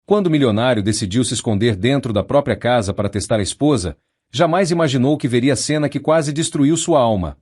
Quando o milionário decidiu se esconder dentro da própria casa para testar a esposa, jamais imaginou que veria a cena que quase destruiu sua alma.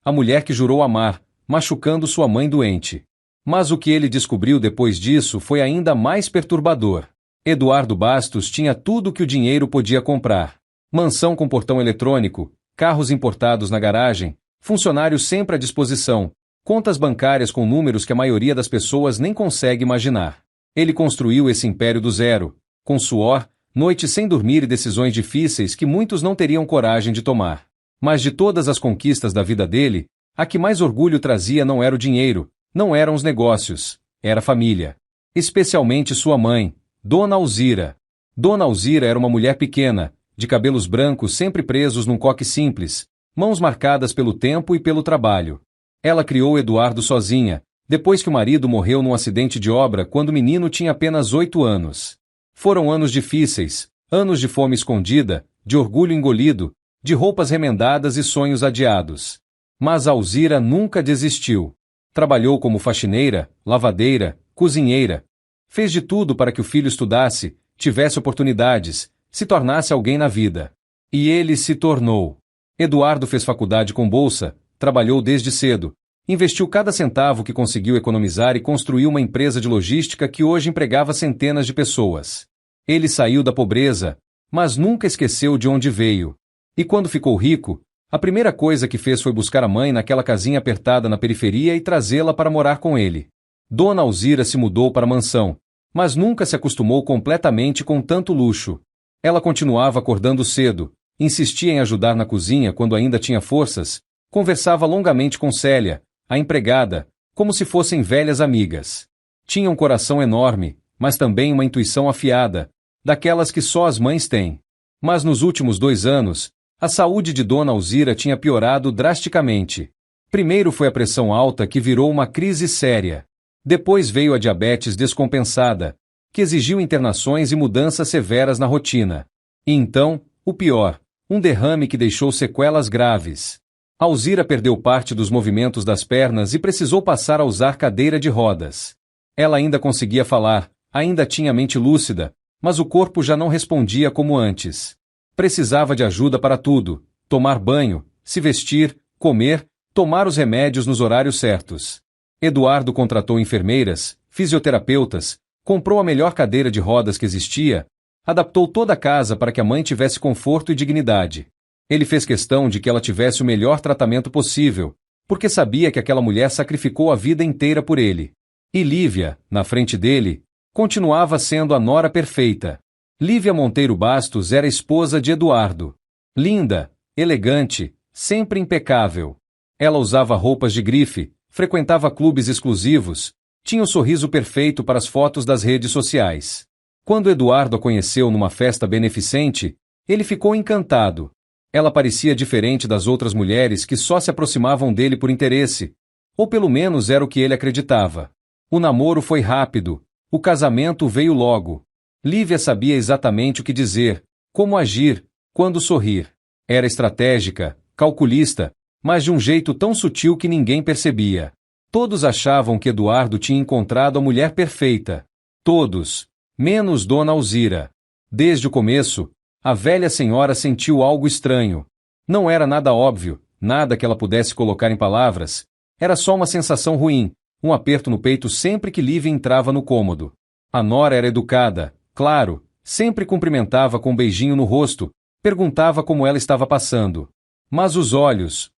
A mulher que jurou amar, machucando sua mãe doente. Mas o que ele descobriu depois disso foi ainda mais perturbador. Eduardo Bastos tinha tudo o que o dinheiro podia comprar. Mansão com portão eletrônico, carros importados na garagem, funcionários sempre à disposição, contas bancárias com números que a maioria das pessoas nem consegue imaginar. Ele construiu esse império do zero, com suor, noites sem dormir e decisões difíceis que muitos não teriam coragem de tomar. Mas de todas as conquistas da vida dele, a que mais orgulho trazia não era o dinheiro, não eram os negócios, era a família. Especialmente sua mãe, Dona Alzira. Dona Alzira era uma mulher pequena, de cabelos brancos sempre presos num coque simples, mãos marcadas pelo tempo e pelo trabalho. Ela criou Eduardo sozinha, depois que o marido morreu num acidente de obra quando o menino tinha apenas 8 anos. Foram anos difíceis, anos de fome escondida, de orgulho engolido, de roupas remendadas e sonhos adiados. Mas Alzira nunca desistiu. Trabalhou como faxineira, lavadeira, cozinheira. Fez de tudo para que o filho estudasse, tivesse oportunidades, se tornasse alguém na vida. E ele se tornou. Eduardo fez faculdade com bolsa, trabalhou desde cedo, investiu cada centavo que conseguiu economizar e construiu uma empresa de logística que hoje empregava centenas de pessoas. Ele saiu da pobreza, mas nunca esqueceu de onde veio. E quando ficou rico, a primeira coisa que fez foi buscar a mãe naquela casinha apertada na periferia e trazê-la para morar com ele. Dona Alzira se mudou para a mansão, mas nunca se acostumou completamente com tanto luxo. Ela continuava acordando cedo, insistia em ajudar na cozinha quando ainda tinha forças, conversava longamente com Célia, a empregada, como se fossem velhas amigas. Tinha um coração enorme, mas também uma intuição afiada, daquelas que só as mães têm. Mas nos últimos 2 anos, a saúde de Dona Alzira tinha piorado drasticamente. Primeiro foi a pressão alta que virou uma crise séria. Depois veio a diabetes descompensada, que exigiu internações e mudanças severas na rotina. E então, o pior, um derrame que deixou sequelas graves. Alzira perdeu parte dos movimentos das pernas e precisou passar a usar cadeira de rodas. Ela ainda conseguia falar, ainda tinha mente lúcida, mas o corpo já não respondia como antes. Precisava de ajuda para tudo: tomar banho, se vestir, comer, tomar os remédios nos horários certos. Eduardo contratou enfermeiras, fisioterapeutas, comprou a melhor cadeira de rodas que existia, adaptou toda a casa para que a mãe tivesse conforto e dignidade. Ele fez questão de que ela tivesse o melhor tratamento possível, porque sabia que aquela mulher sacrificou a vida inteira por ele. E Lívia, na frente dele, continuava sendo a nora perfeita. Lívia Monteiro Bastos era esposa de Eduardo. Linda, elegante, sempre impecável. Ela usava roupas de grife, frequentava clubes exclusivos, tinha o sorriso perfeito para as fotos das redes sociais. Quando Eduardo a conheceu numa festa beneficente, ele ficou encantado. Ela parecia diferente das outras mulheres que só se aproximavam dele por interesse, ou pelo menos era o que ele acreditava. O namoro foi rápido, o casamento veio logo. Lívia sabia exatamente o que dizer, como agir, quando sorrir. Era estratégica, calculista, mas de um jeito tão sutil que ninguém percebia. Todos achavam que Eduardo tinha encontrado a mulher perfeita. Todos, menos Dona Alzira. Desde o começo, a velha senhora sentiu algo estranho. Não era nada óbvio, nada que ela pudesse colocar em palavras. Era só uma sensação ruim, um aperto no peito sempre que Lívia entrava no cômodo. A nora era educada, claro, sempre cumprimentava com um beijinho no rosto, perguntava como ela estava passando. Mas os olhos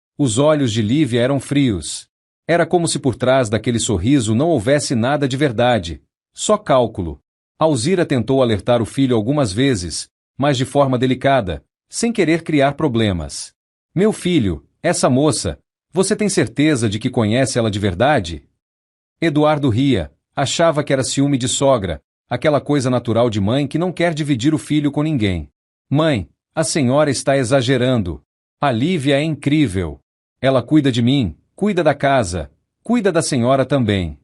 de Lívia eram frios. Era como se por trás daquele sorriso não houvesse nada de verdade, só cálculo. Alzira tentou alertar o filho algumas vezes, mas de forma delicada, sem querer criar problemas. Meu filho, essa moça, você tem certeza de que conhece ela de verdade? Eduardo ria, achava que era ciúme de sogra, aquela coisa natural de mãe que não quer dividir o filho com ninguém. Mãe, a senhora está exagerando. A Lívia é incrível. Ela cuida de mim, cuida da casa, cuida da senhora também.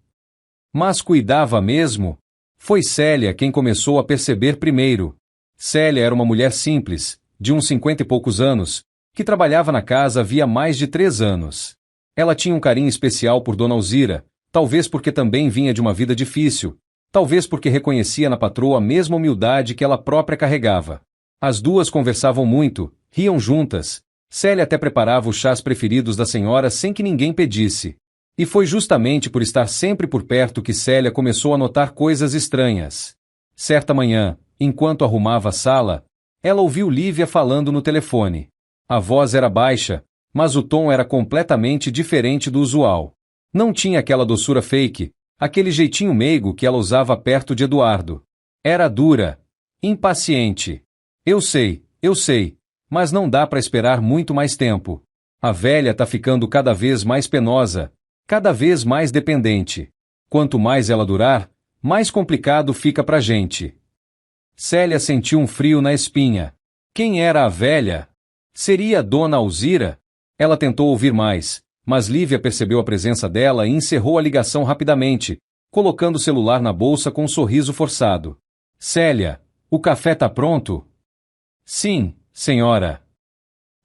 Mas cuidava mesmo? Foi Célia quem começou a perceber primeiro. Célia era uma mulher simples, de uns 50 e poucos anos, que trabalhava na casa havia mais de 3 anos. Ela tinha um carinho especial por Dona Alzira, talvez porque também vinha de uma vida difícil, talvez porque reconhecia na patroa a mesma humildade que ela própria carregava. As duas conversavam muito, riam juntas. Célia até preparava os chás preferidos da senhora sem que ninguém pedisse. E foi justamente por estar sempre por perto que Célia começou a notar coisas estranhas. Certa manhã, enquanto arrumava a sala, ela ouviu Lívia falando no telefone. A voz era baixa, mas o tom era completamente diferente do usual. Não tinha aquela doçura fake, aquele jeitinho meigo que ela usava perto de Eduardo. Era dura, impaciente. Eu sei, mas não dá para esperar muito mais tempo. A velha tá ficando cada vez mais penosa, cada vez mais dependente. Quanto mais ela durar, mais complicado fica pra gente. Célia sentiu um frio na espinha. Quem era a velha? Seria Dona Alzira? Ela tentou ouvir mais, mas Lívia percebeu a presença dela e encerrou a ligação rapidamente, colocando o celular na bolsa com um sorriso forçado. Célia, o café tá pronto? Sim, senhora.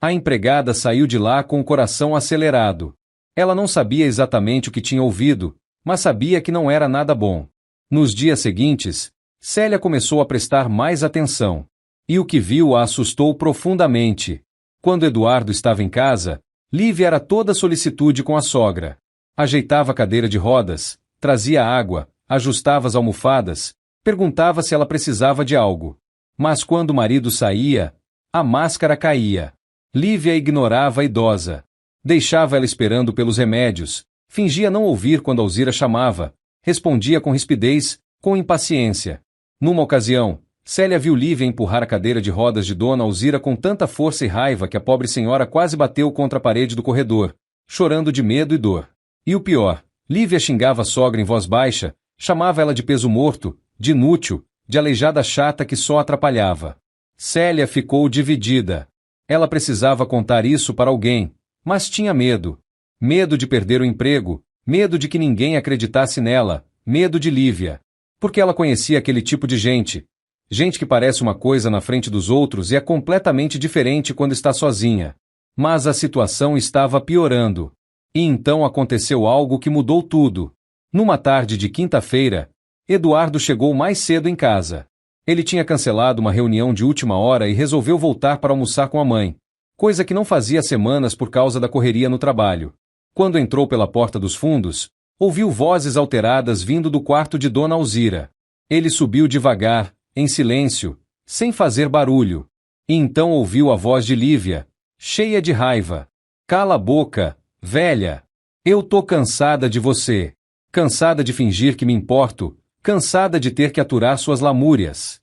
A empregada saiu de lá com o coração acelerado. Ela não sabia exatamente o que tinha ouvido, mas sabia que não era nada bom. Nos dias seguintes, Célia começou a prestar mais atenção. E o que viu a assustou profundamente. Quando Eduardo estava em casa, Lívia era toda solicitude com a sogra. Ajeitava a cadeira de rodas, trazia água, ajustava as almofadas, perguntava se ela precisava de algo. Mas quando o marido saía, a máscara caía. Lívia ignorava a idosa. Deixava ela esperando pelos remédios, fingia não ouvir quando Alzira chamava, respondia com rispidez, com impaciência. Numa ocasião, Célia viu Lívia empurrar a cadeira de rodas de Dona Alzira com tanta força e raiva que a pobre senhora quase bateu contra a parede do corredor, chorando de medo e dor. E o pior, Lívia xingava a sogra em voz baixa, chamava ela de peso morto, de inútil, de aleijada chata que só atrapalhava. Célia ficou dividida. Ela precisava contar isso para alguém, mas tinha medo. Medo de perder o emprego, medo de que ninguém acreditasse nela, medo de Lívia. Porque ela conhecia aquele tipo de gente. Gente que parece uma coisa na frente dos outros e é completamente diferente quando está sozinha. Mas a situação estava piorando. E então aconteceu algo que mudou tudo. Numa tarde de quinta-feira, Eduardo chegou mais cedo em casa. Ele tinha cancelado uma reunião de última hora e resolveu voltar para almoçar com a mãe, coisa que não fazia há semanas por causa da correria no trabalho. Quando entrou pela porta dos fundos, ouviu vozes alteradas vindo do quarto de Dona Alzira. Ele subiu devagar, em silêncio, sem fazer barulho. E então ouviu a voz de Lívia, cheia de raiva. Cala a boca, velha. Eu tô cansada de você. Cansada de fingir que me importo, cansada de ter que aturar suas lamúrias.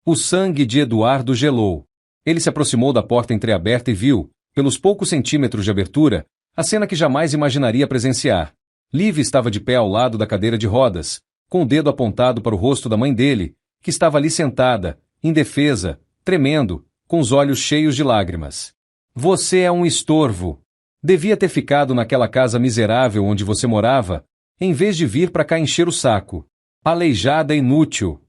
O sangue de Eduardo gelou. Ele se aproximou da porta entreaberta e viu, pelos poucos centímetros de abertura, a cena que jamais imaginaria presenciar. Lívia estava de pé ao lado da cadeira de rodas, com o dedo apontado para o rosto da mãe dele, que estava ali sentada, indefesa, tremendo, com os olhos cheios de lágrimas. Você é um estorvo. Devia ter ficado naquela casa miserável onde você morava, em vez de vir para cá encher o saco. Aleijada inútil.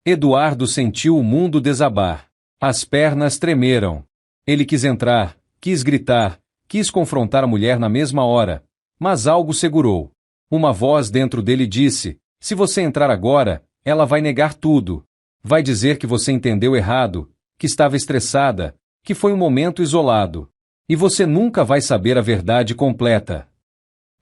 Eduardo sentiu o mundo desabar. As pernas tremeram. Ele quis entrar, quis gritar, quis confrontar a mulher na mesma hora, mas algo segurou. Uma voz dentro dele disse, se você entrar agora, ela vai negar tudo. Vai dizer que você entendeu errado, que estava estressada, que foi um momento isolado. E você nunca vai saber a verdade completa.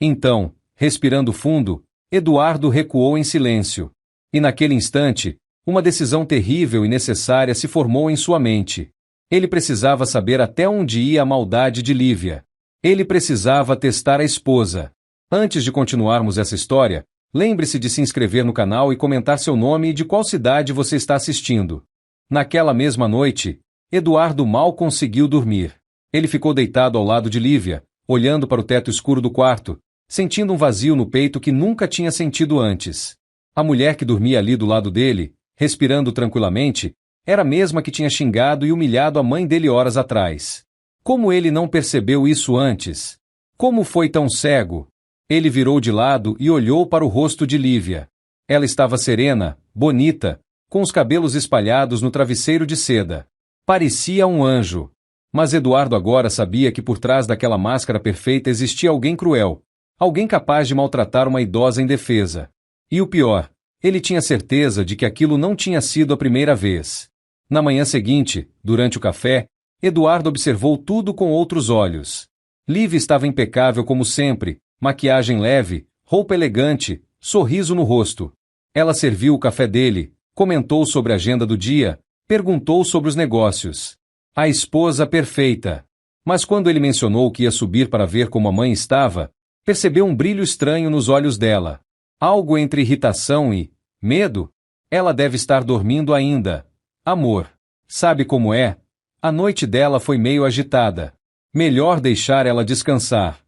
Então, respirando fundo, Eduardo recuou em silêncio. E naquele instante, uma decisão terrível e necessária se formou em sua mente. Ele precisava saber até onde ia a maldade de Lívia. Ele precisava testar a esposa. Antes de continuarmos essa história, lembre-se de se inscrever no canal e comentar seu nome e de qual cidade você está assistindo. Naquela mesma noite, Eduardo mal conseguiu dormir. Ele ficou deitado ao lado de Lívia, olhando para o teto escuro do quarto, sentindo um vazio no peito que nunca tinha sentido antes. A mulher que dormia ali do lado dele, respirando tranquilamente, era a mesma que tinha xingado e humilhado a mãe dele horas atrás. Como ele não percebeu isso antes? Como foi tão cego? Ele virou de lado e olhou para o rosto de Lívia. Ela estava serena, bonita, com os cabelos espalhados no travesseiro de seda. Parecia um anjo. Mas Eduardo agora sabia que por trás daquela máscara perfeita existia alguém cruel, alguém capaz de maltratar uma idosa indefesa. E o pior, Ele tinha certeza de que aquilo não tinha sido a primeira vez. Na manhã seguinte, durante o café, Eduardo observou tudo com outros olhos. Liv estava impecável como sempre, maquiagem leve, roupa elegante, sorriso no rosto. Ela serviu o café dele, comentou sobre a agenda do dia, perguntou sobre os negócios. A esposa perfeita. Mas quando ele mencionou que ia subir para ver como a mãe estava, percebeu um brilho estranho nos olhos dela. Algo entre irritação e medo? Ela deve estar dormindo ainda. Amor. Sabe como é? A noite dela foi meio agitada. Melhor deixar ela descansar.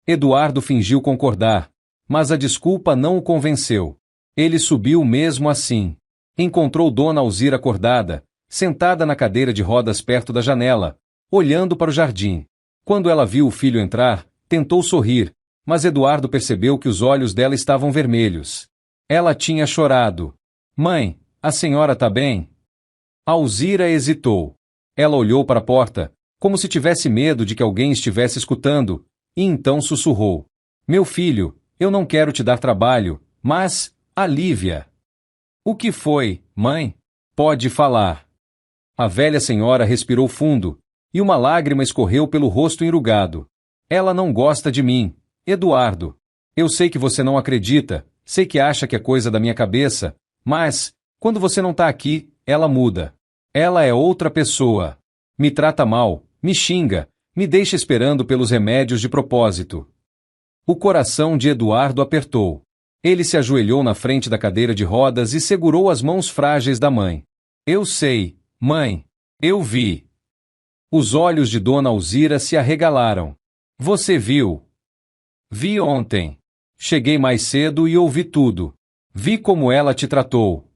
Eduardo fingiu concordar, mas a desculpa não o convenceu. Ele subiu mesmo assim. Encontrou Dona Alzira acordada, sentada na cadeira de rodas perto da janela, olhando para o jardim. Quando ela viu o filho entrar, tentou sorrir, mas Eduardo percebeu que os olhos dela estavam vermelhos. Ela tinha chorado. Mãe, a senhora tá bem? Alzira hesitou. Ela olhou para a porta, como se tivesse medo de que alguém estivesse escutando, e então sussurrou. Meu filho, eu não quero te dar trabalho, mas, a Lívia. O que foi, mãe? Pode falar. A velha senhora respirou fundo, e uma lágrima escorreu pelo rosto enrugado. Ela não gosta de mim, Eduardo. Eu sei que você não acredita, sei que acha que é coisa da minha cabeça, mas, quando você não está aqui, ela muda. Ela é outra pessoa. Me trata mal, me xinga, me deixa esperando pelos remédios de propósito. O coração de Eduardo apertou. Ele se ajoelhou na frente da cadeira de rodas e segurou as mãos frágeis da mãe. Eu sei, mãe. Eu vi. Os olhos de Dona Alzira se arregalaram. Você viu? Vi ontem. Cheguei mais cedo e ouvi tudo. Vi como ela te tratou.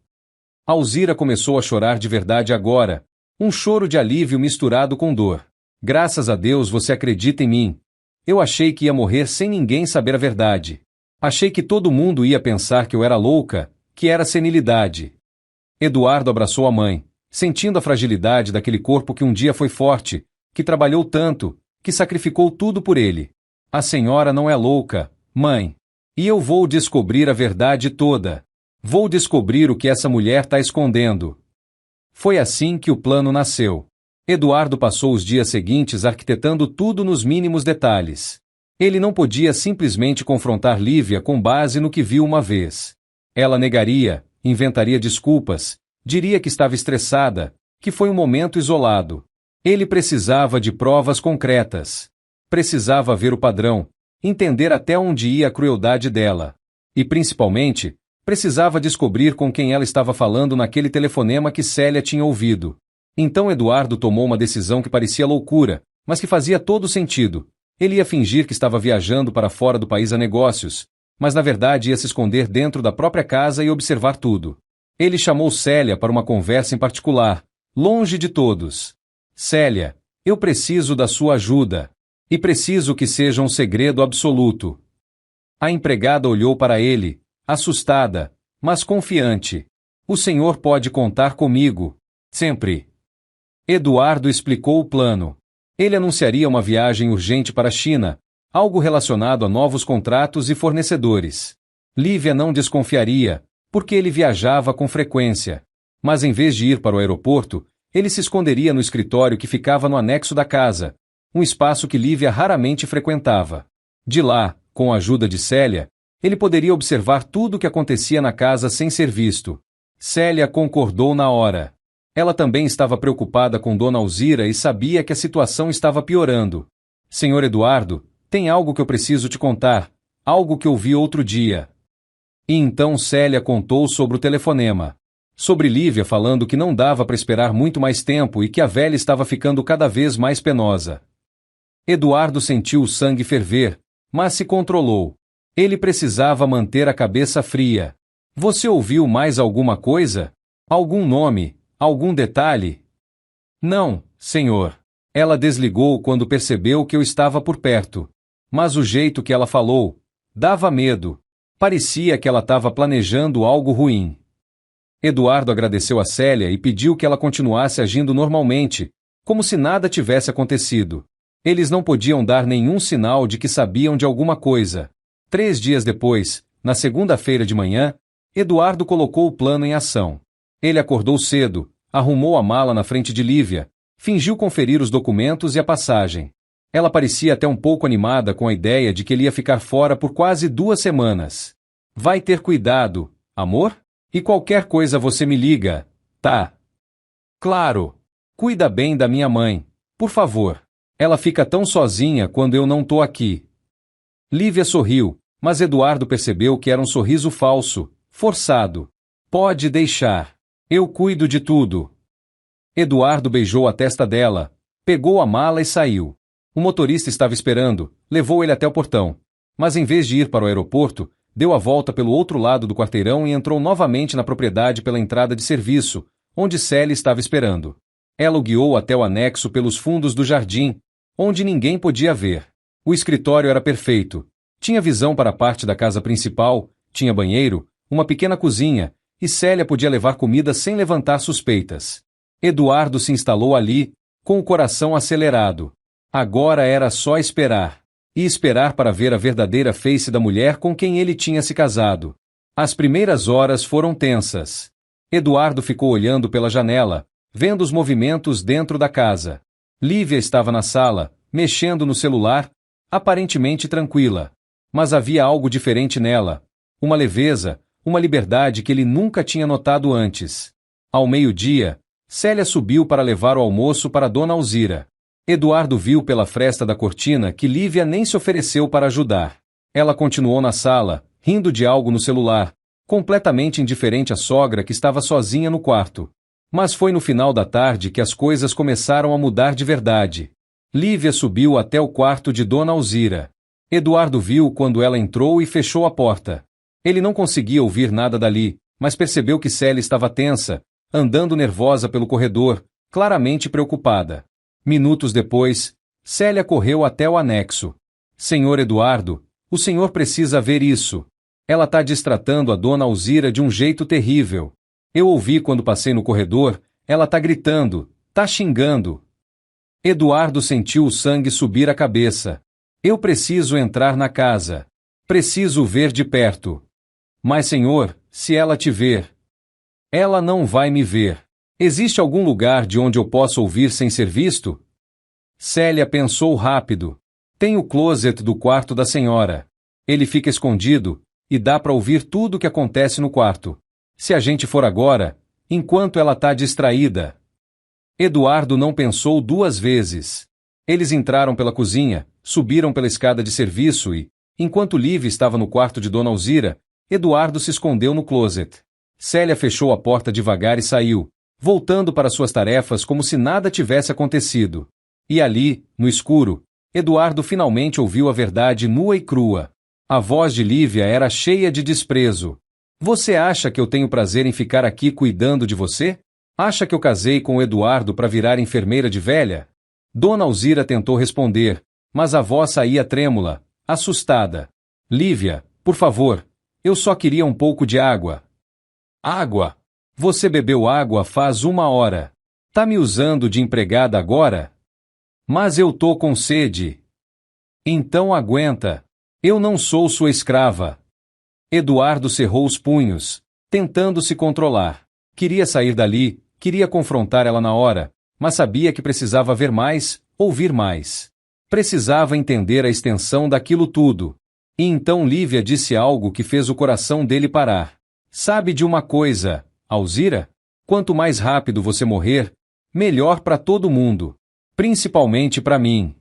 Alzira começou a chorar de verdade agora, um choro de alívio misturado com dor. Graças a Deus você acredita em mim. Eu achei que ia morrer sem ninguém saber a verdade. Achei que todo mundo ia pensar que eu era louca, que era senilidade. Eduardo abraçou a mãe, sentindo a fragilidade daquele corpo que um dia foi forte, que trabalhou tanto, que sacrificou tudo por ele. A senhora não é louca, mãe. E eu vou descobrir a verdade toda. Vou descobrir o que essa mulher está escondendo. Foi assim que o plano nasceu. Eduardo passou os dias seguintes arquitetando tudo nos mínimos detalhes. Ele não podia simplesmente confrontar Lívia com base no que viu uma vez. Ela negaria, inventaria desculpas, diria que estava estressada, que foi um momento isolado. Ele precisava de provas concretas. Precisava ver o padrão, entender até onde ia a crueldade dela. E, principalmente, precisava descobrir com quem ela estava falando naquele telefonema que Célia tinha ouvido. Então Eduardo tomou uma decisão que parecia loucura, mas que fazia todo sentido. Ele ia fingir que estava viajando para fora do país a negócios, mas na verdade ia se esconder dentro da própria casa e observar tudo. Ele chamou Célia para uma conversa em particular, longe de todos. Célia, eu preciso da sua ajuda. E preciso que seja um segredo absoluto. A empregada olhou para ele, assustada, mas confiante. O senhor pode contar comigo. Sempre. Eduardo explicou o plano. Ele anunciaria uma viagem urgente para a China, algo relacionado a novos contratos e fornecedores. Lívia não desconfiaria, porque ele viajava com frequência. Mas em vez de ir para o aeroporto, ele se esconderia no escritório que ficava no anexo da casa, um espaço que Lívia raramente frequentava. De lá, com a ajuda de Célia, ele poderia observar tudo o que acontecia na casa sem ser visto. Célia concordou na hora. Ela também estava preocupada com Dona Alzira e sabia que a situação estava piorando. Senhor Eduardo, tem algo que eu preciso te contar, algo que ouvi outro dia. E então Célia contou sobre o telefonema. Sobre Lívia falando que não dava para esperar muito mais tempo e que a velha estava ficando cada vez mais penosa. Eduardo sentiu o sangue ferver, mas se controlou. Ele precisava manter a cabeça fria. Você ouviu mais alguma coisa? Algum nome? Algum detalhe? Não, senhor. Ela desligou quando percebeu que eu estava por perto. Mas o jeito que ela falou dava medo. Parecia que ela estava planejando algo ruim. Eduardo agradeceu a Célia e pediu que ela continuasse agindo normalmente, como se nada tivesse acontecido. Eles não podiam dar nenhum sinal de que sabiam de alguma coisa. 3 dias depois, na segunda-feira de manhã, Eduardo colocou o plano em ação. Ele acordou cedo, arrumou a mala na frente de Lívia, fingiu conferir os documentos e a passagem. Ela parecia até um pouco animada com a ideia de que ele ia ficar fora por quase 2 semanas. Vai ter cuidado, amor? E qualquer coisa você me liga, tá? Claro. Cuida bem da minha mãe, por favor. Ela fica tão sozinha quando eu não tô aqui. Lívia sorriu, mas Eduardo percebeu que era um sorriso falso, forçado. Pode deixar. Eu cuido de tudo. Eduardo beijou a testa dela, pegou a mala e saiu. O motorista estava esperando, levou ele até o portão. Mas em vez de ir para o aeroporto, deu a volta pelo outro lado do quarteirão e entrou novamente na propriedade pela entrada de serviço, onde Sally estava esperando. Ela o guiou até o anexo pelos fundos do jardim, onde ninguém podia ver. O escritório era perfeito. Tinha visão para a parte da casa principal, tinha banheiro, uma pequena cozinha, e Célia podia levar comida sem levantar suspeitas. Eduardo se instalou ali, com o coração acelerado. Agora era só esperar. E esperar para ver a verdadeira face da mulher com quem ele tinha se casado. As primeiras horas foram tensas. Eduardo ficou olhando pela janela, vendo os movimentos dentro da casa. Lívia estava na sala, mexendo no celular, aparentemente tranquila. Mas havia algo diferente nela. Uma leveza, uma liberdade que ele nunca tinha notado antes. Ao meio-dia, Célia subiu para levar o almoço para Dona Alzira. Eduardo viu pela fresta da cortina que Lívia nem se ofereceu para ajudar. Ela continuou na sala, rindo de algo no celular, completamente indiferente à sogra que estava sozinha no quarto. Mas foi no final da tarde que as coisas começaram a mudar de verdade. Lívia subiu até o quarto de Dona Alzira. Eduardo viu quando ela entrou e fechou a porta. Ele não conseguia ouvir nada dali, mas percebeu que Célia estava tensa, andando nervosa pelo corredor, claramente preocupada. Minutos depois, Célia correu até o anexo. Senhor Eduardo, o senhor precisa ver isso. Ela está destratando a Dona Alzira de um jeito terrível. Eu ouvi quando passei no corredor, ela está gritando, está xingando. Eduardo sentiu o sangue subir a cabeça. Eu preciso entrar na casa. Preciso ver de perto. Mas senhor, se ela te ver... Ela não vai me ver. Existe algum lugar de onde eu possa ouvir sem ser visto? Célia pensou rápido. Tem o closet do quarto da senhora. Ele fica escondido, e dá para ouvir tudo o que acontece no quarto. Se a gente for agora, enquanto ela está distraída. Eduardo não pensou 2 vezes. Eles entraram pela cozinha, subiram pela escada de serviço e, enquanto Lívia estava no quarto de Dona Alzira, Eduardo se escondeu no closet. Célia fechou a porta devagar e saiu, voltando para suas tarefas como se nada tivesse acontecido. E ali, no escuro, Eduardo finalmente ouviu a verdade nua e crua. A voz de Lívia era cheia de desprezo. Você acha que eu tenho prazer em ficar aqui cuidando de você? Acha que eu casei com o Eduardo para virar enfermeira de velha? Dona Alzira tentou responder, mas a voz saía trêmula, assustada. Lívia, por favor, eu só queria um pouco de água. Água? Você bebeu água faz 1 hora. Tá me usando de empregada agora? Mas eu tô com sede. Então aguenta. Eu não sou sua escrava. Eduardo cerrou os punhos, tentando se controlar. Queria sair dali, queria confrontar ela na hora, mas sabia que precisava ver mais, ouvir mais. Precisava entender a extensão daquilo tudo. E então Lívia disse algo que fez o coração dele parar. Sabe de uma coisa, Alzira? Quanto mais rápido você morrer, melhor para todo mundo. Principalmente para mim.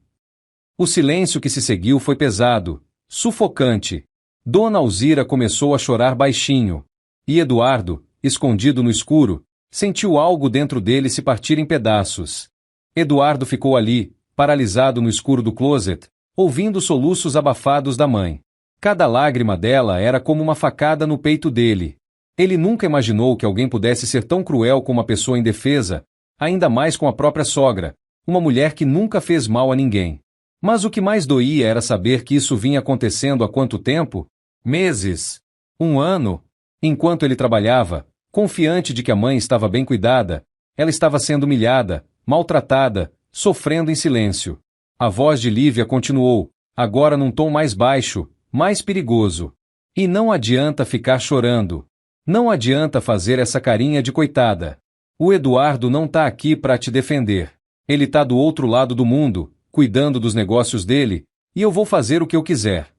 O silêncio que se seguiu foi pesado, sufocante. Dona Alzira começou a chorar baixinho. E Eduardo, escondido no escuro, sentiu algo dentro dele se partir em pedaços. Eduardo ficou ali, paralisado no escuro do closet, ouvindo os soluços abafados da mãe. Cada lágrima dela era como uma facada no peito dele. Ele nunca imaginou que alguém pudesse ser tão cruel com uma pessoa indefesa, ainda mais com a própria sogra, uma mulher que nunca fez mal a ninguém. Mas o que mais doía era saber que isso vinha acontecendo há quanto tempo? Meses? 1 ano? Enquanto ele trabalhava, confiante de que a mãe estava bem cuidada, ela estava sendo humilhada, maltratada, sofrendo em silêncio. A voz de Lívia continuou, agora num tom mais baixo, mais perigoso. E não adianta ficar chorando. Não adianta fazer essa carinha de coitada. O Eduardo não tá aqui para te defender. Ele tá do outro lado do mundo, cuidando dos negócios dele, e eu vou fazer o que eu quiser.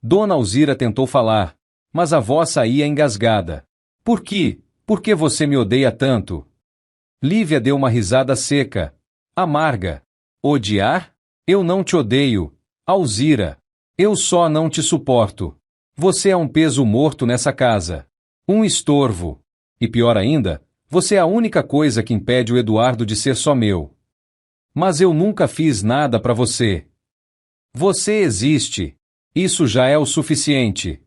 Dona Alzira tentou falar, mas a voz saía engasgada. Por quê? Por que você me odeia tanto? Lívia deu uma risada seca, amarga. Odiar? Eu não te odeio, Alzira. Eu só não te suporto. Você é um peso morto nessa casa. Um estorvo. E pior ainda, você é a única coisa que impede o Eduardo de ser só meu. Mas eu nunca fiz nada para você. Você existe. Isso já é o suficiente.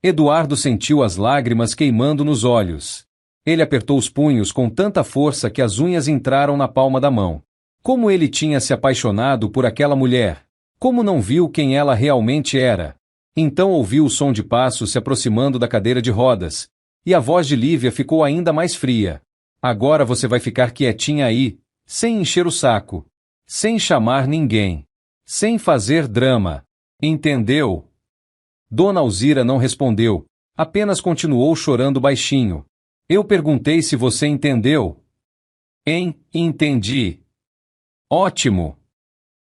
Eduardo sentiu as lágrimas queimando nos olhos. Ele apertou os punhos com tanta força que as unhas entraram na palma da mão. Como ele tinha se apaixonado por aquela mulher. Como não viu quem ela realmente era. Então ouviu o som de passos se aproximando da cadeira de rodas, e a voz de Lívia ficou ainda mais fria. Agora você vai ficar quietinha aí, sem encher o saco, sem chamar ninguém, sem fazer drama. Entendeu? Dona Alzira não respondeu, apenas continuou chorando baixinho. Eu perguntei se você entendeu. Entendi. Ótimo.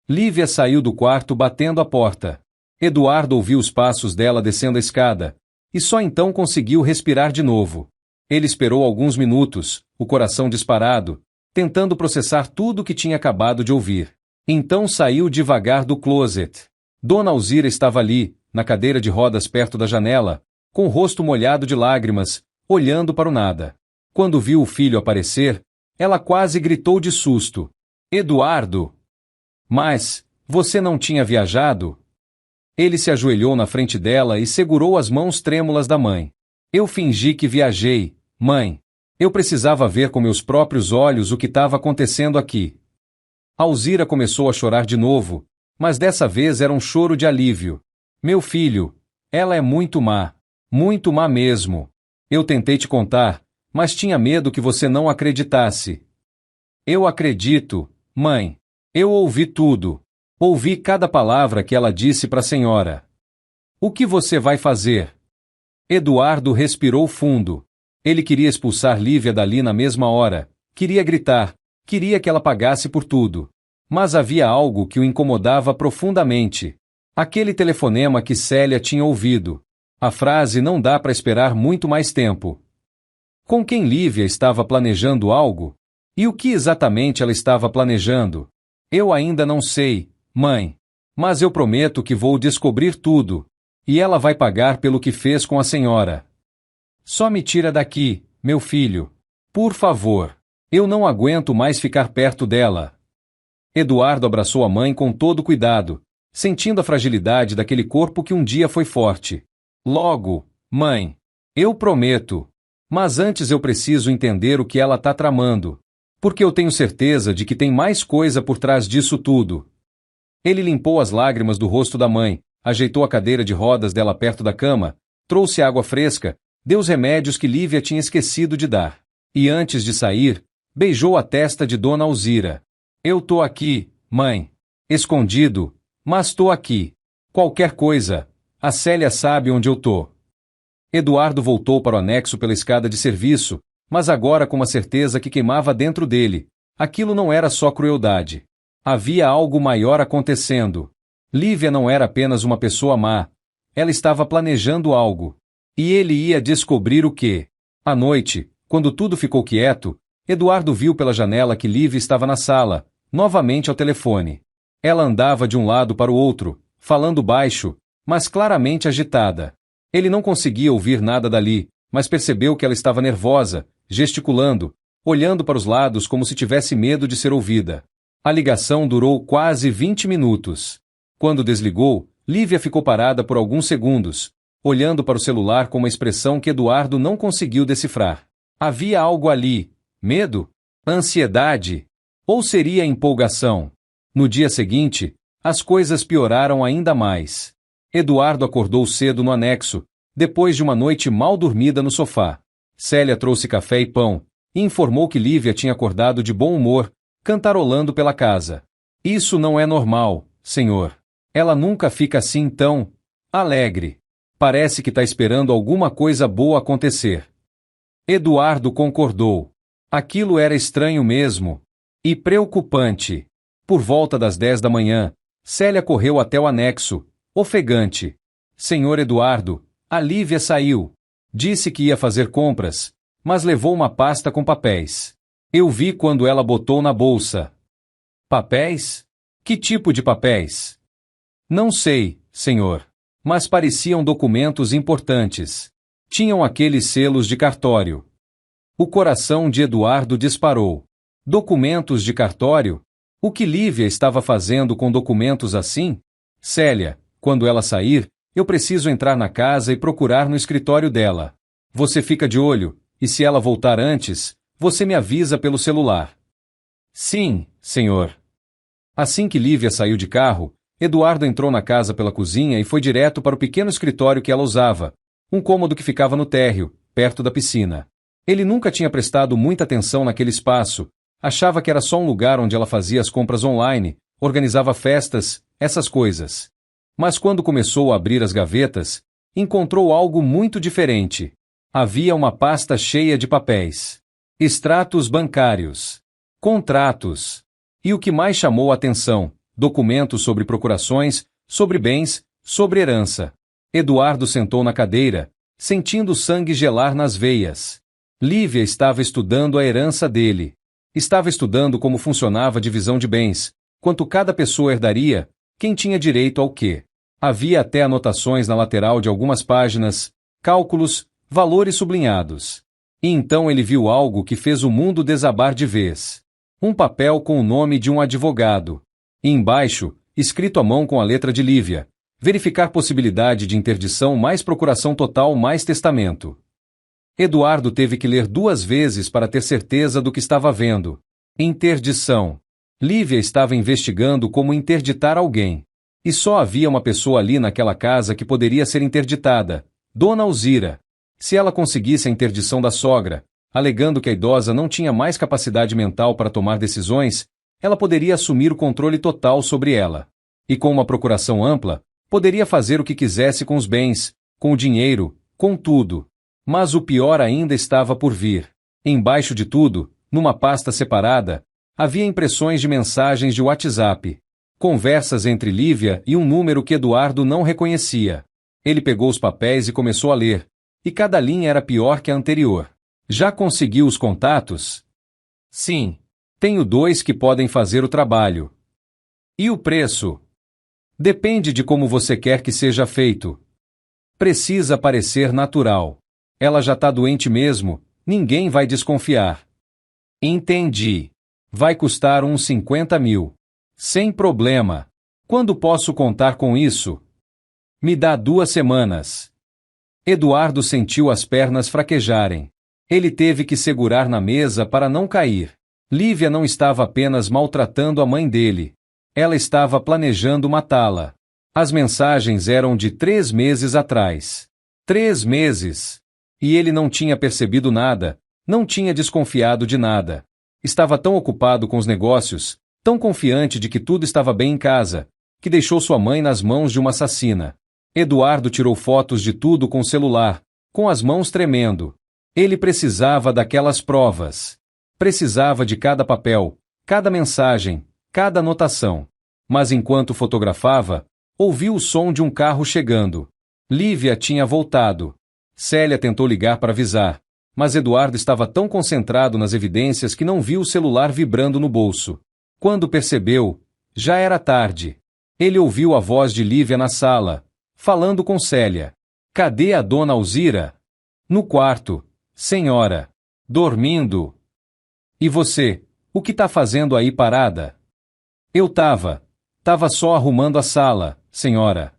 Lívia saiu do quarto batendo a porta. Eduardo ouviu os passos dela descendo a escada, e só então conseguiu respirar de novo. Ele esperou alguns minutos, o coração disparado, tentando processar tudo o que tinha acabado de ouvir. Então saiu devagar do closet. Dona Alzira estava ali, na cadeira de rodas perto da janela, com o rosto molhado de lágrimas, olhando para o nada. Quando viu o filho aparecer, ela quase gritou de susto. Eduardo! Mas, você não tinha viajado? Ele se ajoelhou na frente dela e segurou as mãos trêmulas da mãe. Eu fingi que viajei, mãe. Eu precisava ver com meus próprios olhos o que estava acontecendo aqui. Alzira começou a chorar de novo, mas dessa vez era um choro de alívio. Meu filho, ela é muito má mesmo. Eu tentei te contar, mas tinha medo que você não acreditasse. Eu acredito, mãe. Eu ouvi tudo. Ouvi cada palavra que ela disse para a senhora. O que você vai fazer? Eduardo respirou fundo. Ele queria expulsar Lívia dali na mesma hora. Queria gritar. Queria que ela pagasse por tudo. Mas havia algo que o incomodava profundamente. Aquele telefonema que Célia tinha ouvido. A frase não dá para esperar muito mais tempo. Com quem Lívia estava planejando algo? E o que exatamente ela estava planejando? Eu ainda não sei, mãe. Mas eu prometo que vou descobrir tudo. E ela vai pagar pelo que fez com a senhora. Só me tira daqui, meu filho. Por favor. Eu não aguento mais ficar perto dela. Eduardo abraçou a mãe com todo cuidado, sentindo a fragilidade daquele corpo que um dia foi forte. Logo, mãe. Eu prometo. Mas antes eu preciso entender o que ela está tramando. Porque eu tenho certeza de que tem mais coisa por trás disso tudo. Ele limpou as lágrimas do rosto da mãe, ajeitou a cadeira de rodas dela perto da cama, trouxe água fresca, deu os remédios que Lívia tinha esquecido de dar. E antes de sair, beijou a testa de Dona Alzira. Eu tô aqui, mãe. Escondido, mas tô aqui. Qualquer coisa. A Célia sabe onde eu tô. Eduardo voltou para o anexo pela escada de serviço, mas agora com uma certeza que queimava dentro dele. Aquilo não era só crueldade. Havia algo maior acontecendo. Lívia não era apenas uma pessoa má. Ela estava planejando algo. E ele ia descobrir o quê? À noite, quando tudo ficou quieto, Eduardo viu pela janela que Lívia estava na sala, novamente ao telefone. Ela andava de um lado para o outro, falando baixo, mas claramente agitada. Ele não conseguia ouvir nada dali, mas percebeu que ela estava nervosa, gesticulando, olhando para os lados como se tivesse medo de ser ouvida. A ligação durou quase 20 minutos. Quando desligou, Lívia ficou parada por alguns segundos, olhando para o celular com uma expressão que Eduardo não conseguiu decifrar. Havia algo ali. Medo? Ansiedade? Ou seria empolgação? No dia seguinte, as coisas pioraram ainda mais. Eduardo acordou cedo no anexo, depois de uma noite mal dormida no sofá. Célia trouxe café e pão, e informou que Lívia tinha acordado de bom humor, cantarolando pela casa. Isso não é normal, senhor. Ela nunca fica assim tão alegre. Parece que está esperando alguma coisa boa acontecer. Eduardo concordou. Aquilo era estranho mesmo. E preocupante. Por volta das 10 da manhã, Célia correu até o anexo, ofegante. Senhor Eduardo, a Lívia saiu. Disse que ia fazer compras, mas levou uma pasta com papéis. Eu vi quando ela botou na bolsa. Papéis? Que tipo de papéis? Não sei, senhor. Mas pareciam documentos importantes. Tinham aqueles selos de cartório. O coração de Eduardo disparou. Documentos de cartório? O que Lívia estava fazendo com documentos assim? Célia, quando ela sair, eu preciso entrar na casa e procurar no escritório dela. Você fica de olho, e se ela voltar antes, você me avisa pelo celular. Sim, senhor. Assim que Lívia saiu de carro, Eduardo entrou na casa pela cozinha e foi direto para o pequeno escritório que ela usava, um cômodo que ficava no térreo, perto da piscina. Ele nunca tinha prestado muita atenção naquele espaço, achava que era só um lugar onde ela fazia as compras online, organizava festas, essas coisas. Mas quando começou a abrir as gavetas, encontrou algo muito diferente. Havia uma pasta cheia de papéis. Extratos bancários. Contratos. E o que mais chamou a atenção, documentos sobre procurações, sobre bens, sobre herança. Eduardo sentou na cadeira, sentindo o sangue gelar nas veias. Lívia estava estudando a herança dele. Estava estudando como funcionava a divisão de bens, quanto cada pessoa herdaria, quem tinha direito ao quê. Havia até anotações na lateral de algumas páginas, cálculos, valores sublinhados. E então ele viu algo que fez o mundo desabar de vez. Um papel com o nome de um advogado. E embaixo, escrito à mão com a letra de Lívia, verificar possibilidade de interdição mais procuração total mais testamento. Eduardo teve que ler 2 vezes para ter certeza do que estava vendo. Interdição. Lívia estava investigando como interditar alguém. E só havia uma pessoa ali naquela casa que poderia ser interditada, Dona Alzira. Se ela conseguisse a interdição da sogra, alegando que a idosa não tinha mais capacidade mental para tomar decisões, ela poderia assumir o controle total sobre ela. E com uma procuração ampla, poderia fazer o que quisesse com os bens, com o dinheiro, com tudo. Mas o pior ainda estava por vir. Embaixo de tudo, numa pasta separada, havia impressões de mensagens de WhatsApp. Conversas entre Lívia e um número que Eduardo não reconhecia. Ele pegou os papéis e começou a ler. E cada linha era pior que a anterior. Já conseguiu os contatos? Sim. Tenho 2 que podem fazer o trabalho. E o preço? Depende de como você quer que seja feito. Precisa parecer natural. Ela já está doente mesmo, ninguém vai desconfiar. Entendi. Vai custar uns 50 mil. Sem problema. Quando posso contar com isso? Me dá 2 semanas. Eduardo sentiu as pernas fraquejarem. Ele teve que segurar na mesa para não cair. Lívia não estava apenas maltratando a mãe dele. Ela estava planejando matá-la. As mensagens eram de 3 meses atrás. 3 meses. E ele não tinha percebido nada, não tinha desconfiado de nada. Estava tão ocupado com os negócios, tão confiante de que tudo estava bem em casa, que deixou sua mãe nas mãos de uma assassina. Eduardo tirou fotos de tudo com o celular, com as mãos tremendo. Ele precisava daquelas provas. Precisava de cada papel, cada mensagem, cada anotação. Mas enquanto fotografava, ouviu o som de um carro chegando. Lívia tinha voltado. Célia tentou ligar para avisar, mas Eduardo estava tão concentrado nas evidências que não viu o celular vibrando no bolso. Quando percebeu, já era tarde. Ele ouviu a voz de Lívia na sala, falando com Célia. Cadê a Dona Alzira? No quarto, senhora. Dormindo. E você, o que está fazendo aí parada? Eu tava só arrumando a sala, senhora.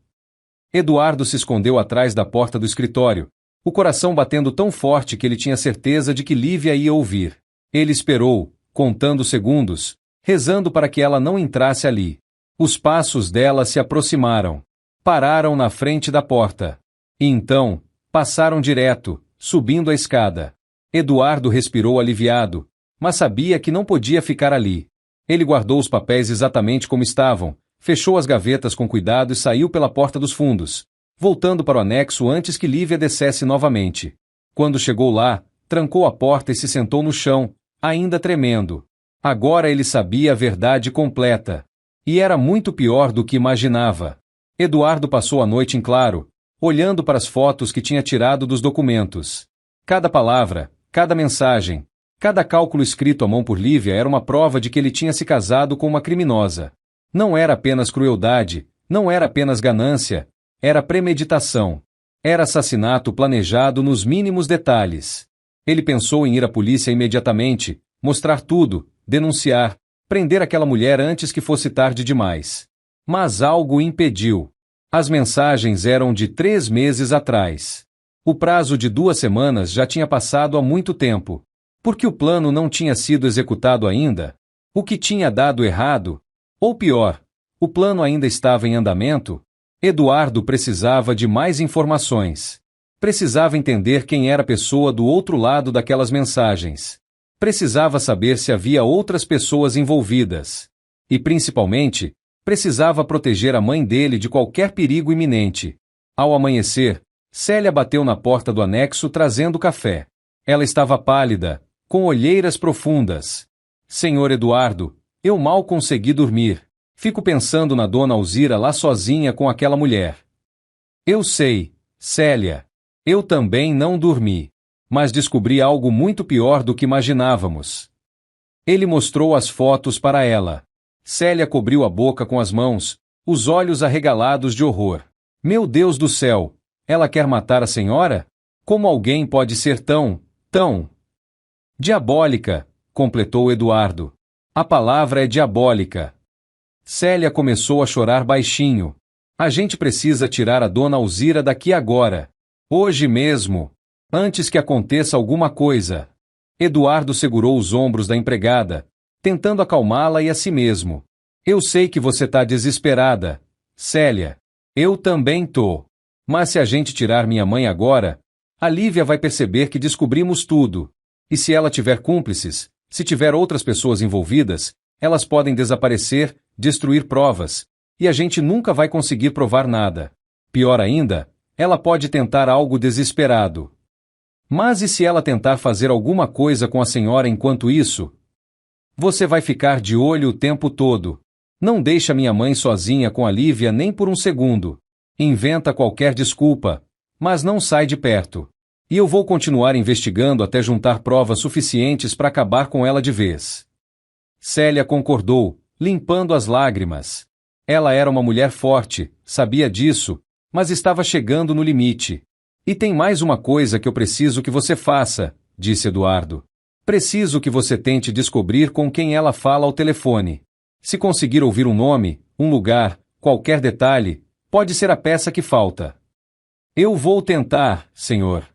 Eduardo se escondeu atrás da porta do escritório, o coração batendo tão forte que ele tinha certeza de que Lívia ia ouvir. Ele esperou, contando segundos, rezando para que ela não entrasse ali. Os passos dela se aproximaram. Pararam na frente da porta. E então, passaram direto, subindo a escada. Eduardo respirou aliviado, mas sabia que não podia ficar ali. Ele guardou os papéis exatamente como estavam, fechou as gavetas com cuidado e saiu pela porta dos fundos, voltando para o anexo antes que Lívia descesse novamente. Quando chegou lá, trancou a porta e se sentou no chão, ainda tremendo. Agora ele sabia a verdade completa. E era muito pior do que imaginava. Eduardo passou a noite em claro, olhando para as fotos que tinha tirado dos documentos. Cada palavra, cada mensagem, cada cálculo escrito à mão por Lívia era uma prova de que ele tinha se casado com uma criminosa. Não era apenas crueldade, não era apenas ganância, era premeditação. Era assassinato planejado nos mínimos detalhes. Ele pensou em ir à polícia imediatamente, mostrar tudo, denunciar, prender aquela mulher antes que fosse tarde demais. Mas algo o impediu. As mensagens eram de 3 meses atrás. O prazo de 2 semanas já tinha passado há muito tempo. Por que o plano não tinha sido executado ainda? O que tinha dado errado? Ou pior, o plano ainda estava em andamento? Eduardo precisava de mais informações. Precisava entender quem era a pessoa do outro lado daquelas mensagens. Precisava saber se havia outras pessoas envolvidas. E, principalmente, precisava proteger a mãe dele de qualquer perigo iminente. Ao amanhecer, Célia bateu na porta do anexo trazendo café. Ela estava pálida, com olheiras profundas. Senhor Eduardo, eu mal consegui dormir. Fico pensando na dona Alzira lá sozinha com aquela mulher. Eu sei, Célia. Eu também não dormi. Mas descobri algo muito pior do que imaginávamos. Ele mostrou as fotos para ela. Célia cobriu a boca com as mãos, os olhos arregalados de horror. Meu Deus do céu! Ela quer matar a senhora? Como alguém pode ser tão diabólica, completou Eduardo. A palavra é diabólica. Célia começou a chorar baixinho. A gente precisa tirar a dona Alzira daqui agora. Hoje mesmo. Antes que aconteça alguma coisa. Eduardo segurou os ombros da empregada, tentando acalmá-la e a si mesmo. Eu sei que você tá desesperada, Célia. Eu também tô. Mas se a gente tirar minha mãe agora, a Lívia vai perceber que descobrimos tudo. E se ela tiver cúmplices, se tiver outras pessoas envolvidas, elas podem desaparecer, destruir provas, e a gente nunca vai conseguir provar nada. Pior ainda, ela pode tentar algo desesperado. Mas e se ela tentar fazer alguma coisa com a senhora enquanto isso? Você vai ficar de olho o tempo todo. Não deixa minha mãe sozinha com a Lívia nem por um segundo. Inventa qualquer desculpa, mas não sai de perto. E eu vou continuar investigando até juntar provas suficientes para acabar com ela de vez. Célia concordou, limpando as lágrimas. Ela era uma mulher forte, sabia disso, mas estava chegando no limite. E tem mais uma coisa que eu preciso que você faça, disse Eduardo. Preciso que você tente descobrir com quem ela fala ao telefone. Se conseguir ouvir um nome, um lugar, qualquer detalhe, pode ser a peça que falta. Eu vou tentar, senhor.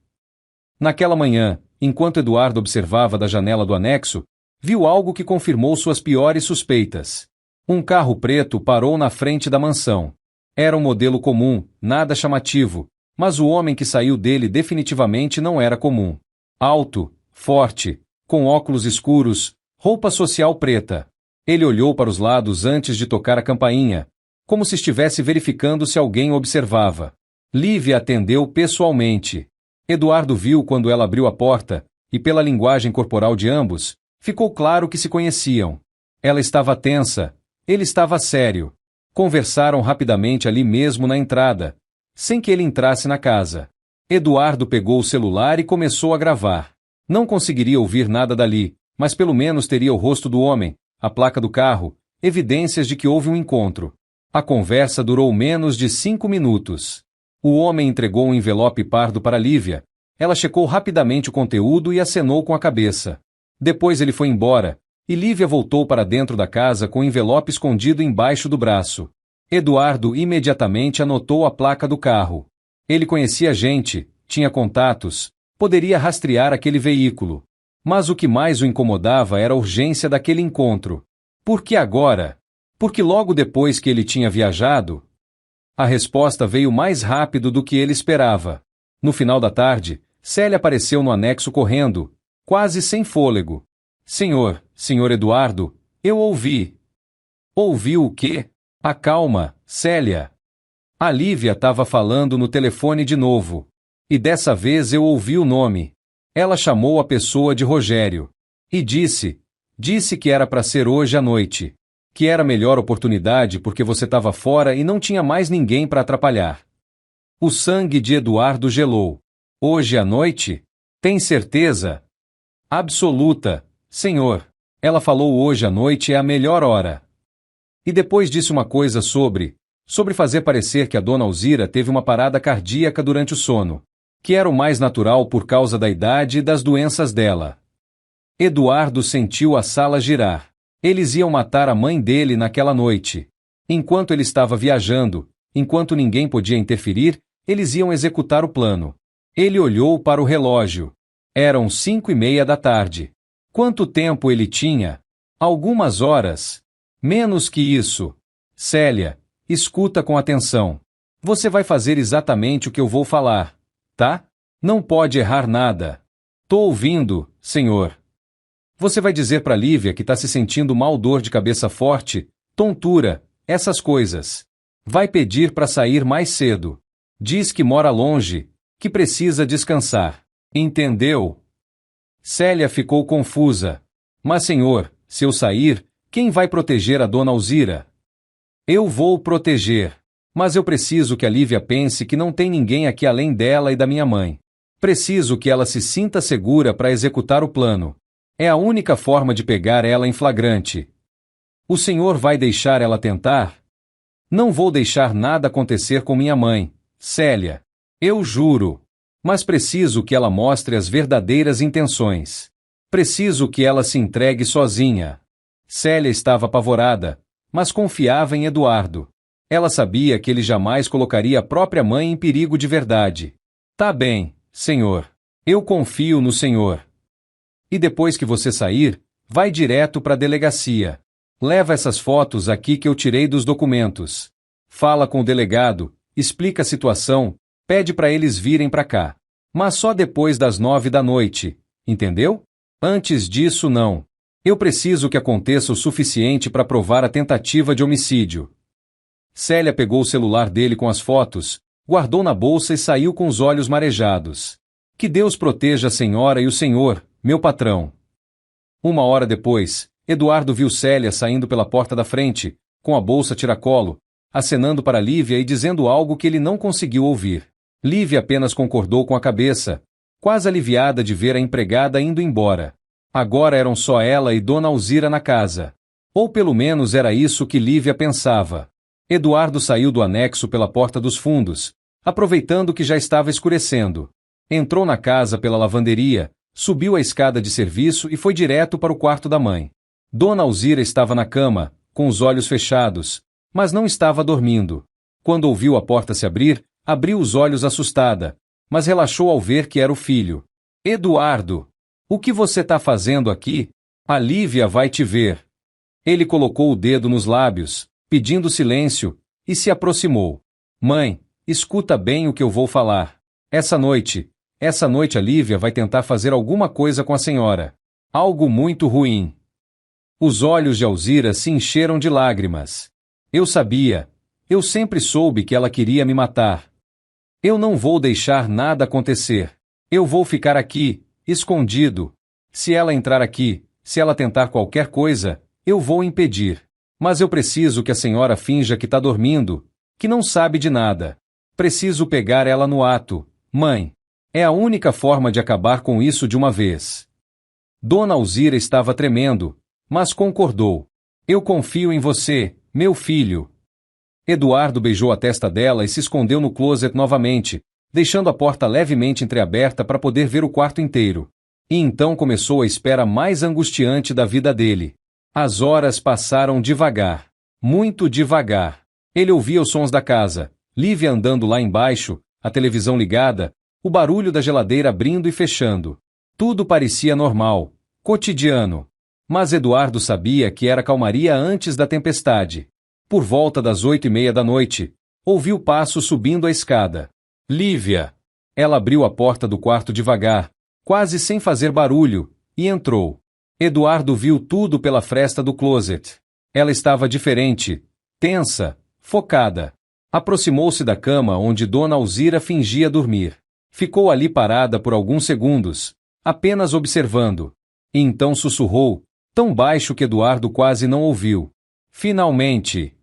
Naquela manhã, enquanto Eduardo observava da janela do anexo, viu algo que confirmou suas piores suspeitas. Um carro preto parou na frente da mansão. Era um modelo comum, nada chamativo, mas o homem que saiu dele definitivamente não era comum. Alto, forte, com óculos escuros, roupa social preta. Ele olhou para os lados antes de tocar a campainha, como se estivesse verificando se alguém o observava. Lívia atendeu pessoalmente. Eduardo viu quando ela abriu a porta, e pela linguagem corporal de ambos, ficou claro que se conheciam. Ela estava tensa, ele estava sério. Conversaram rapidamente ali mesmo na entrada, sem que ele entrasse na casa. Eduardo pegou o celular e começou a gravar. Não conseguiria ouvir nada dali, mas pelo menos teria o rosto do homem, a placa do carro, evidências de que houve um encontro. A conversa durou menos de 5 minutos. O homem entregou um envelope pardo para Lívia. Ela checou rapidamente o conteúdo e acenou com a cabeça. Depois ele foi embora, e Lívia voltou para dentro da casa com o envelope escondido embaixo do braço. Eduardo imediatamente anotou a placa do carro. Ele conhecia gente, tinha contatos, poderia rastrear aquele veículo. Mas o que mais o incomodava era a urgência daquele encontro. Por que agora? Porque logo depois que ele tinha viajado? A resposta veio mais rápido do que ele esperava. No final da tarde, Célia apareceu no anexo correndo, quase sem fôlego. Senhor Eduardo, eu ouvi. Ouviu o quê? Acalma, Célia. A Lívia estava falando no telefone de novo. E dessa vez eu ouvi o nome. Ela chamou a pessoa de Rogério. E disse que era para ser hoje à noite. Que era a melhor oportunidade porque você estava fora e não tinha mais ninguém para atrapalhar. O sangue de Eduardo gelou. Hoje à noite? Tem certeza? Absoluta, senhor. Ela falou hoje à noite é a melhor hora. E depois disse uma coisa sobre fazer parecer que a dona Alzira teve uma parada cardíaca durante o sono, que era o mais natural por causa da idade e das doenças dela. Eduardo sentiu a sala girar. Eles iam matar a mãe dele naquela noite. Enquanto ele estava viajando, enquanto ninguém podia interferir, eles iam executar o plano. Ele olhou para o relógio. Eram 5:30 da tarde. Quanto tempo ele tinha? Algumas horas. Menos que isso. Célia, escuta com atenção. Você vai fazer exatamente o que eu vou falar, tá? Não pode errar nada. Tô ouvindo, senhor. Você vai dizer para Lívia que está se sentindo mal, dor de cabeça forte, tontura, essas coisas. Vai pedir para sair mais cedo. Diz que mora longe, que precisa descansar. Entendeu? Célia ficou confusa. Mas, senhor, se eu sair, quem vai proteger a dona Alzira? Eu vou proteger. Mas eu preciso que a Lívia pense que não tem ninguém aqui além dela e da minha mãe. Preciso que ela se sinta segura para executar o plano. É a única forma de pegar ela em flagrante. O senhor vai deixar ela tentar? Não vou deixar nada acontecer com minha mãe, Célia. Eu juro. Mas preciso que ela mostre as verdadeiras intenções. Preciso que ela se entregue sozinha. Célia estava apavorada, mas confiava em Eduardo. Ela sabia que ele jamais colocaria a própria mãe em perigo de verdade. Tá bem, senhor. Eu confio no senhor. E depois que você sair, vai direto para a delegacia. Leva essas fotos aqui que eu tirei dos documentos. Fala com o delegado, explica a situação, pede para eles virem para cá. Mas só depois das 9 da noite, entendeu? Antes disso não. Eu preciso que aconteça o suficiente para provar a tentativa de homicídio. Célia pegou o celular dele com as fotos, guardou na bolsa e saiu com os olhos marejados. Que Deus proteja a senhora e o senhor, meu patrão. 1 hora depois, Eduardo viu Célia saindo pela porta da frente, com a bolsa tiracolo, acenando para Lívia e dizendo algo que ele não conseguiu ouvir. Lívia apenas concordou com a cabeça, quase aliviada de ver a empregada indo embora. Agora eram só ela e dona Alzira na casa. Ou pelo menos era isso que Lívia pensava. Eduardo saiu do anexo pela porta dos fundos, aproveitando que já estava escurecendo. Entrou na casa pela lavanderia, subiu a escada de serviço e foi direto para o quarto da mãe. Dona Alzira estava na cama, com os olhos fechados, mas não estava dormindo. Quando ouviu a porta se abrir, abriu os olhos assustada, mas relaxou ao ver que era o filho. Eduardo! O que você está fazendo aqui? A Lívia vai te ver. Ele colocou o dedo nos lábios, pedindo silêncio, e se aproximou. Mãe, escuta bem o que eu vou falar. Essa noite a Lívia vai tentar fazer alguma coisa com a senhora. Algo muito ruim. Os olhos de Alzira se encheram de lágrimas. Eu sabia. Eu sempre soube que ela queria me matar. Eu não vou deixar nada acontecer. Eu vou ficar aqui, escondido. Se ela entrar aqui, se ela tentar qualquer coisa, eu vou impedir. Mas eu preciso que a senhora finja que está dormindo, que não sabe de nada. Preciso pegar ela no ato, mãe. É a única forma de acabar com isso de uma vez. Dona Alzira estava tremendo, mas concordou. Eu confio em você, meu filho. Eduardo beijou a testa dela e se escondeu no closet novamente, deixando a porta levemente entreaberta para poder ver o quarto inteiro. E então começou a espera mais angustiante da vida dele. As horas passaram devagar. Muito devagar. Ele ouvia os sons da casa, Lívia andando lá embaixo, a televisão ligada, o barulho da geladeira abrindo e fechando. Tudo parecia normal, cotidiano. Mas Eduardo sabia que era calmaria antes da tempestade. Por volta das 8:30 da noite, ouviu passos subindo a escada. Lívia! Ela abriu a porta do quarto devagar, quase sem fazer barulho, e entrou. Eduardo viu tudo pela fresta do closet. Ela estava diferente, tensa, focada. Aproximou-se da cama onde Dona Alzira fingia dormir. Ficou ali parada por alguns segundos, apenas observando. E então sussurrou, tão baixo que Eduardo quase não ouviu. Finalmente.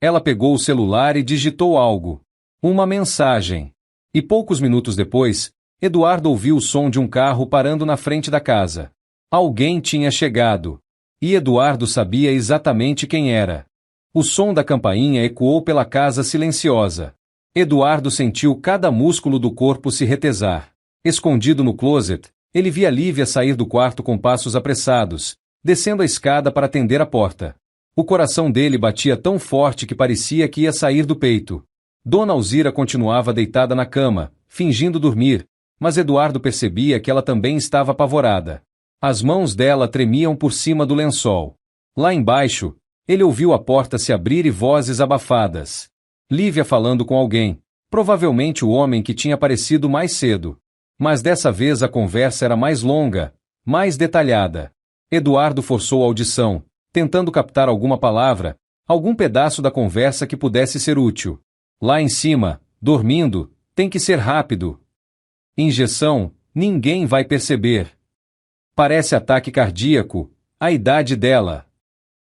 Ela pegou o celular e digitou algo. Uma mensagem. E poucos minutos depois, Eduardo ouviu o som de um carro parando na frente da casa. Alguém tinha chegado. E Eduardo sabia exatamente quem era. O som da campainha ecoou pela casa silenciosa. Eduardo sentiu cada músculo do corpo se retesar. Escondido no closet, ele via Lívia sair do quarto com passos apressados, descendo a escada para atender a porta. O coração dele batia tão forte que parecia que ia sair do peito. Dona Alzira continuava deitada na cama, fingindo dormir, mas Eduardo percebia que ela também estava apavorada. As mãos dela tremiam por cima do lençol. Lá embaixo, ele ouviu a porta se abrir e vozes abafadas. Lívia falando com alguém, provavelmente o homem que tinha aparecido mais cedo. Mas dessa vez a conversa era mais longa, mais detalhada. Eduardo forçou a audição, tentando captar alguma palavra, algum pedaço da conversa que pudesse ser útil. Lá em cima, dormindo, tem que ser rápido. Injeção, ninguém vai perceber. Parece ataque cardíaco, a idade dela.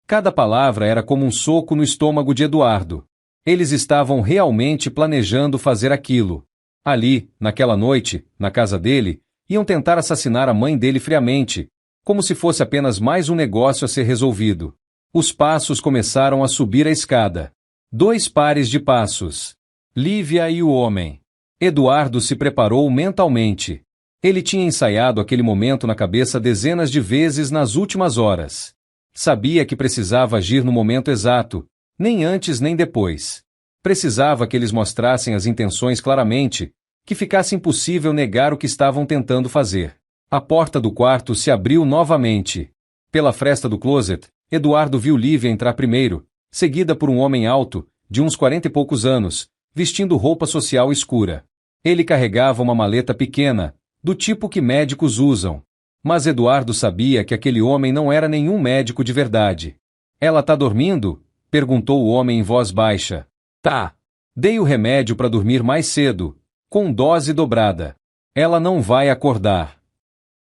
Cada palavra era como um soco no estômago de Eduardo. Eles estavam realmente planejando fazer aquilo. Ali, naquela noite, na casa dele, iam tentar assassinar a mãe dele friamente, como se fosse apenas mais um negócio a ser resolvido. Os passos começaram a subir a escada. 2 pares de passos. Lívia e o homem. Eduardo se preparou mentalmente. Ele tinha ensaiado aquele momento na cabeça dezenas de vezes nas últimas horas. Sabia que precisava agir no momento exato, nem antes nem depois. Precisava que eles mostrassem as intenções claramente, que ficasse impossível negar o que estavam tentando fazer. A porta do quarto se abriu novamente. Pela fresta do closet, Eduardo viu Lívia entrar primeiro, seguida por um homem alto, de uns 40 e poucos anos, vestindo roupa social escura. Ele carregava uma maleta pequena, do tipo que médicos usam. Mas Eduardo sabia que aquele homem não era nenhum médico de verdade. Ela tá dormindo? Perguntou o homem em voz baixa. Tá. Dei o remédio para dormir mais cedo, com dose dobrada. Ela não vai acordar.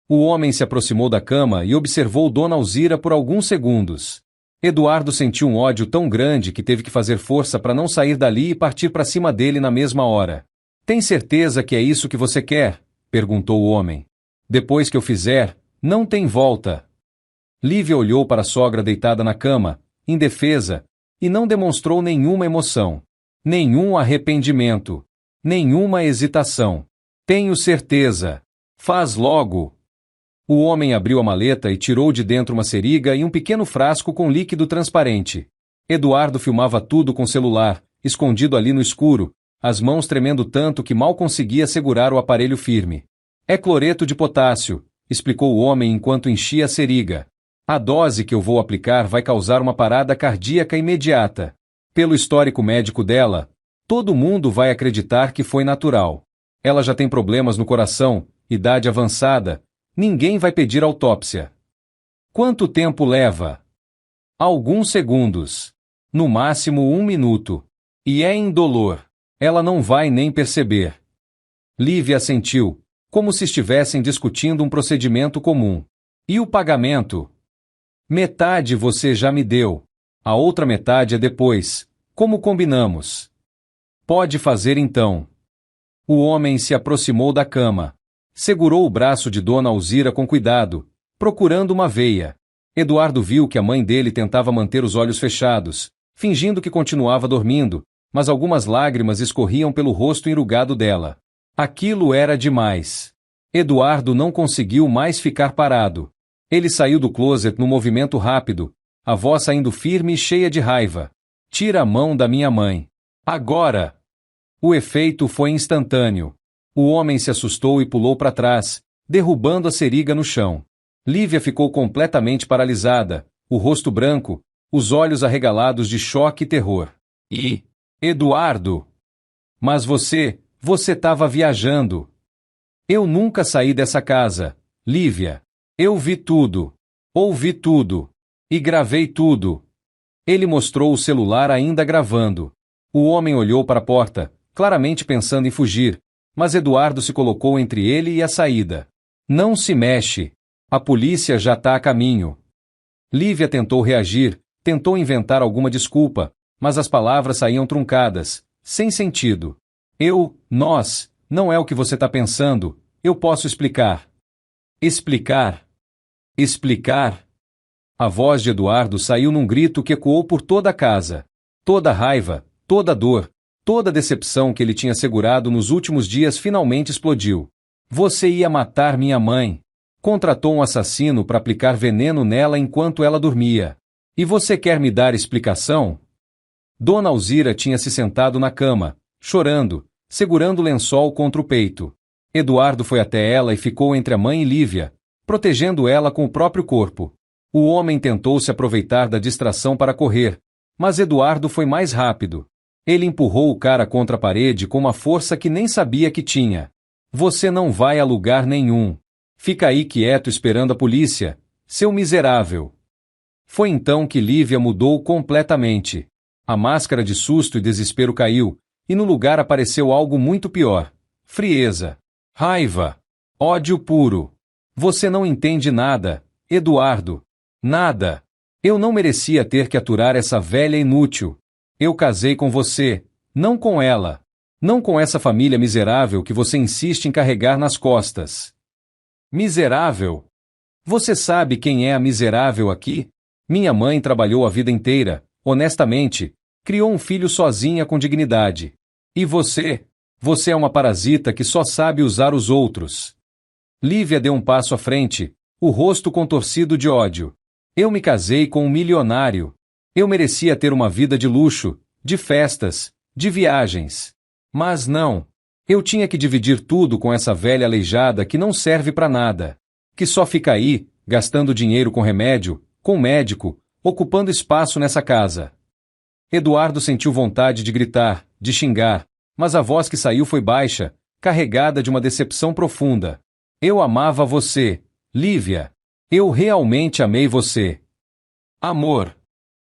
O homem se aproximou da cama e observou Dona Alzira por alguns segundos. Eduardo sentiu um ódio tão grande que teve que fazer força para não sair dali e partir para cima dele na mesma hora. Tem certeza que é isso que você quer? Perguntou o homem. Depois que eu fizer, não tem volta. Lívia olhou para a sogra deitada na cama, indefesa, e não demonstrou nenhuma emoção, nenhum arrependimento, nenhuma hesitação. Tenho certeza. Faz logo. O homem abriu a maleta e tirou de dentro uma seringa e um pequeno frasco com líquido transparente. Eduardo filmava tudo com celular, escondido ali no escuro, as mãos tremendo tanto que mal conseguia segurar o aparelho firme. É cloreto de potássio, explicou o homem enquanto enchia a seringa. A dose que eu vou aplicar vai causar uma parada cardíaca imediata. Pelo histórico médico dela, todo mundo vai acreditar que foi natural. Ela já tem problemas no coração, idade avançada, ninguém vai pedir autópsia. Quanto tempo leva? Alguns segundos. No máximo 1 minuto. E é indolor. Ela não vai nem perceber. Lívia assentiu, como se estivessem discutindo um procedimento comum. E o pagamento? Metade você já me deu. A outra metade é depois, como combinamos. Pode fazer então. O homem se aproximou da cama. Segurou o braço de Dona Alzira com cuidado, procurando uma veia. Eduardo viu que a mãe dele tentava manter os olhos fechados, fingindo que continuava dormindo, mas algumas lágrimas escorriam pelo rosto enrugado dela. Aquilo era demais. Eduardo não conseguiu mais ficar parado. Ele saiu do closet num movimento rápido, a voz saindo firme e cheia de raiva. Tira a mão da minha mãe. Agora! O efeito foi instantâneo. O homem se assustou e pulou para trás, derrubando a seringa no chão. Lívia ficou completamente paralisada, o rosto branco, os olhos arregalados de choque e terror. Eduardo! Mas você estava viajando. Eu nunca saí dessa casa, Lívia. Eu vi tudo. Ouvi tudo. E gravei tudo. Ele mostrou o celular ainda gravando. O homem olhou para a porta, claramente pensando em fugir, mas Eduardo se colocou entre ele e a saída. Não se mexe. A polícia já tá a caminho. Lívia tentou reagir, tentou inventar alguma desculpa, mas as palavras saíam truncadas, sem sentido. Nós, não é o que você tá pensando, eu posso explicar. Explicar? Explicar? A voz de Eduardo saiu num grito que ecoou por toda a casa. Toda a raiva, toda a dor, toda a decepção que ele tinha segurado nos últimos dias finalmente explodiu. Você ia matar minha mãe. Contratou um assassino para aplicar veneno nela enquanto ela dormia. E você quer me dar explicação? Dona Alzira tinha se sentado na cama, chorando, segurando o lençol contra o peito. Eduardo foi até ela e ficou entre a mãe e Lívia, protegendo ela com o próprio corpo. O homem tentou se aproveitar da distração para correr, mas Eduardo foi mais rápido. Ele empurrou o cara contra a parede com uma força que nem sabia que tinha. Você não vai a lugar nenhum. Fica aí quieto esperando a polícia, seu miserável. Foi então que Lívia mudou completamente. A máscara de susto e desespero caiu, e no lugar apareceu algo muito pior. Frieza. Raiva. Ódio puro. Você não entende nada, Eduardo. Nada. Eu não merecia ter que aturar essa velha inútil. Eu casei com você, não com ela. Não com essa família miserável que você insiste em carregar nas costas. Miserável? Você sabe quem é a miserável aqui? Minha mãe trabalhou a vida inteira, honestamente, criou um filho sozinha com dignidade. E você? Você é uma parasita que só sabe usar os outros. Lívia deu um passo à frente, o rosto contorcido de ódio. Eu me casei com um milionário. Eu merecia ter uma vida de luxo, de festas, de viagens. Mas não. Eu tinha que dividir tudo com essa velha aleijada que não serve para nada. Que só fica aí, gastando dinheiro com remédio, com médico, ocupando espaço nessa casa. Eduardo sentiu vontade de gritar, de xingar, mas a voz que saiu foi baixa, carregada de uma decepção profunda. Eu amava você, Lívia. Eu realmente amei você. Amor.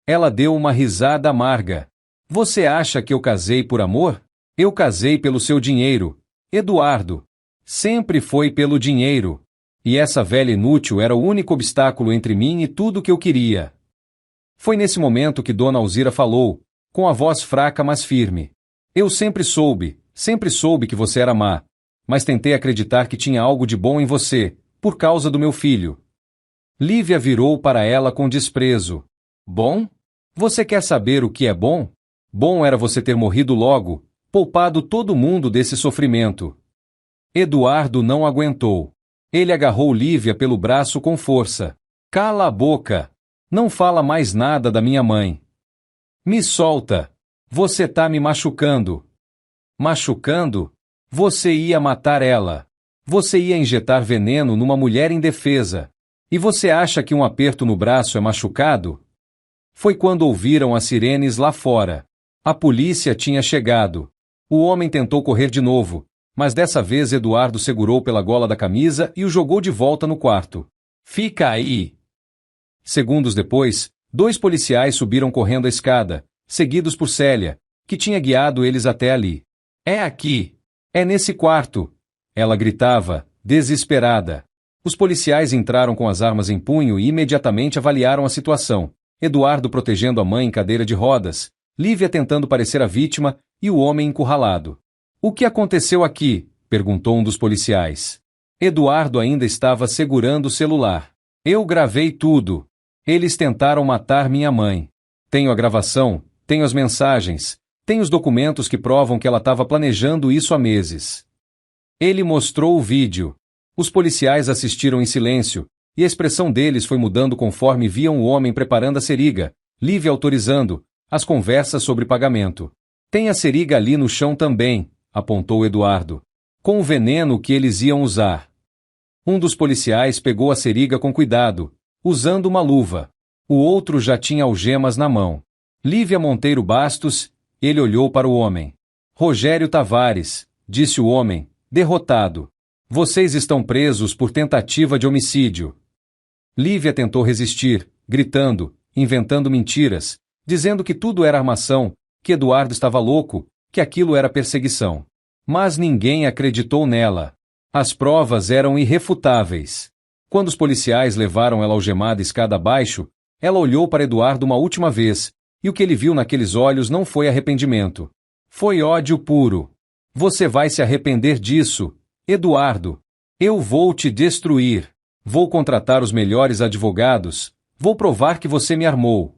Ela deu uma risada amarga. Você acha que eu casei por amor? Eu casei pelo seu dinheiro, Eduardo. Sempre foi pelo dinheiro. E essa velha inútil era o único obstáculo entre mim e tudo o que eu queria. Foi nesse momento que Dona Alzira falou, com a voz fraca mas firme. Eu sempre soube que você era má. Mas tentei acreditar que tinha algo de bom em você, por causa do meu filho. Lívia virou para ela com desprezo. Bom? Você quer saber o que é bom? Bom era você ter morrido logo, poupado todo mundo desse sofrimento. Eduardo não aguentou. Ele agarrou Lívia pelo braço com força. Cala a boca! Não fala mais nada da minha mãe. Me solta! Você tá me machucando. Machucando? Você ia matar ela. Você ia injetar veneno numa mulher indefesa. E você acha que um aperto no braço é machucado? Foi quando ouviram as sirenes lá fora. A polícia tinha chegado. O homem tentou correr de novo, mas dessa vez Eduardo segurou pela gola da camisa e o jogou de volta no quarto. Fica aí! Segundos depois, 2 policiais subiram correndo a escada, seguidos por Célia, que tinha guiado eles até ali. É aqui! É nesse quarto! Ela gritava, desesperada. Os policiais entraram com as armas em punho e imediatamente avaliaram a situação. Eduardo protegendo a mãe em cadeira de rodas, Lívia tentando parecer a vítima e o homem encurralado. O que aconteceu aqui? Perguntou um dos policiais. Eduardo ainda estava segurando o celular. Eu gravei tudo. Eles tentaram matar minha mãe. Tenho a gravação, tenho as mensagens, tenho os documentos que provam que ela estava planejando isso há meses. Ele mostrou o vídeo. Os policiais assistiram em silêncio, e a expressão deles foi mudando conforme viam o homem preparando a seringa, Lívia autorizando, as conversas sobre pagamento. Tem a seringa ali no chão também, apontou Eduardo. Com o veneno que eles iam usar. Um dos policiais pegou a seringa com cuidado, usando uma luva. O outro já tinha algemas na mão. Lívia Monteiro Bastos, ele olhou para o homem. Rogério Tavares, disse o homem, derrotado. Vocês estão presos por tentativa de homicídio. Lívia tentou resistir, gritando, inventando mentiras, dizendo que tudo era armação, que Eduardo estava louco, que aquilo era perseguição. Mas ninguém acreditou nela. As provas eram irrefutáveis. Quando os policiais levaram ela algemada escada abaixo, ela olhou para Eduardo uma última vez, e o que ele viu naqueles olhos não foi arrependimento. Foi ódio puro. Você vai se arrepender disso, Eduardo. Eu vou te destruir. Vou contratar os melhores advogados. Vou provar que você me armou.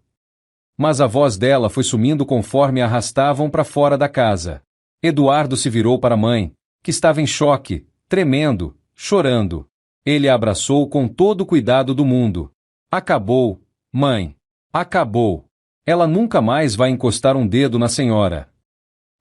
Mas a voz dela foi sumindo conforme a arrastavam para fora da casa. Eduardo se virou para a mãe, que estava em choque, tremendo, chorando. Ele a abraçou com todo o cuidado do mundo. Acabou, mãe. Acabou. Ela nunca mais vai encostar um dedo na senhora.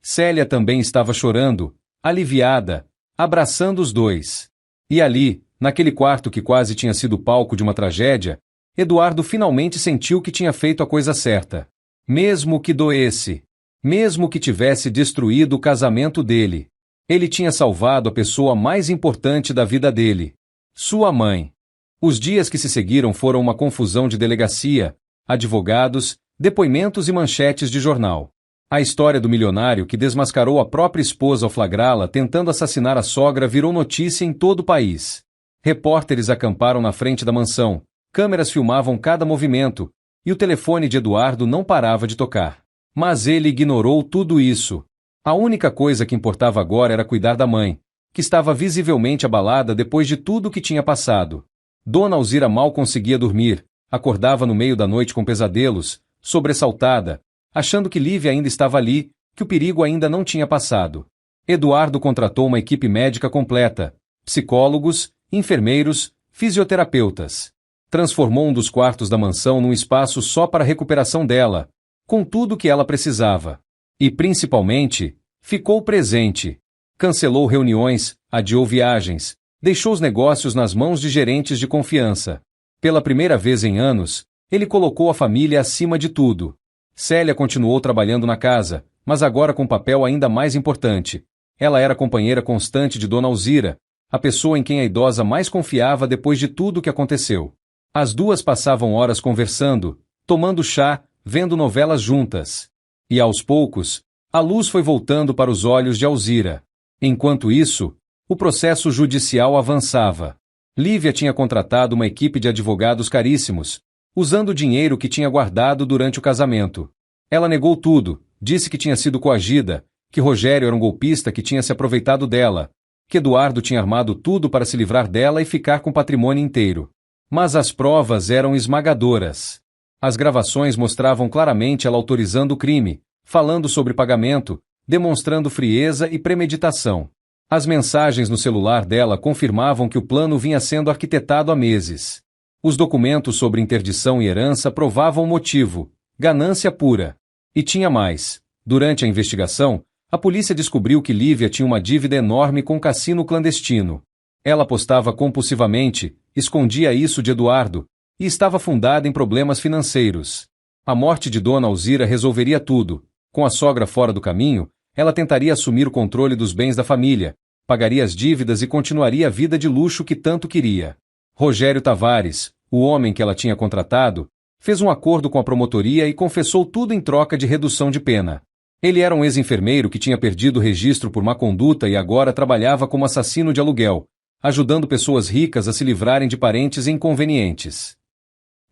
Célia também estava chorando, aliviada, abraçando os dois. E ali, naquele quarto que quase tinha sido palco de uma tragédia, Eduardo finalmente sentiu que tinha feito a coisa certa. Mesmo que doesse. Mesmo que tivesse destruído o casamento dele. Ele tinha salvado a pessoa mais importante da vida dele. Sua mãe. Os dias que se seguiram foram uma confusão de delegacia, advogados, depoimentos e manchetes de jornal. A história do milionário que desmascarou a própria esposa ao flagrá-la tentando assassinar a sogra virou notícia em todo o país. Repórteres acamparam na frente da mansão, câmeras filmavam cada movimento, e o telefone de Eduardo não parava de tocar. Mas ele ignorou tudo isso. A única coisa que importava agora era cuidar da mãe, que estava visivelmente abalada depois de tudo o que tinha passado. Dona Alzira mal conseguia dormir, acordava no meio da noite com pesadelos, sobressaltada, achando que Lívia ainda estava ali, que o perigo ainda não tinha passado. Eduardo contratou uma equipe médica completa, psicólogos, enfermeiros, fisioterapeutas. Transformou um dos quartos da mansão num espaço só para a recuperação dela, com tudo o que ela precisava. E, principalmente, ficou presente. Cancelou reuniões, adiou viagens, deixou os negócios nas mãos de gerentes de confiança. Pela primeira vez em anos, ele colocou a família acima de tudo. Célia continuou trabalhando na casa, mas agora com um papel ainda mais importante. Ela era companheira constante de Dona Alzira, a pessoa em quem a idosa mais confiava depois de tudo o que aconteceu. As duas passavam horas conversando, tomando chá, vendo novelas juntas. E aos poucos, a luz foi voltando para os olhos de Alzira. Enquanto isso, o processo judicial avançava. Lívia tinha contratado uma equipe de advogados caríssimos, usando o dinheiro que tinha guardado durante o casamento. Ela negou tudo, disse que tinha sido coagida, que Rogério era um golpista que tinha se aproveitado dela, que Eduardo tinha armado tudo para se livrar dela e ficar com o patrimônio inteiro. Mas as provas eram esmagadoras. As gravações mostravam claramente ela autorizando o crime, falando sobre pagamento, demonstrando frieza e premeditação. As mensagens no celular dela confirmavam que o plano vinha sendo arquitetado há meses. Os documentos sobre interdição e herança provavam o motivo, ganância pura. E tinha mais. Durante a investigação, a polícia descobriu que Lívia tinha uma dívida enorme com um cassino clandestino. Ela apostava compulsivamente, escondia isso de Eduardo, e estava afundada em problemas financeiros. A morte de Dona Alzira resolveria tudo. Com a sogra fora do caminho, ela tentaria assumir o controle dos bens da família, pagaria as dívidas e continuaria a vida de luxo que tanto queria. Rogério Tavares, o homem que ela tinha contratado, fez um acordo com a promotoria e confessou tudo em troca de redução de pena. Ele era um ex-enfermeiro que tinha perdido o registro por má conduta e agora trabalhava como assassino de aluguel, ajudando pessoas ricas a se livrarem de parentes inconvenientes.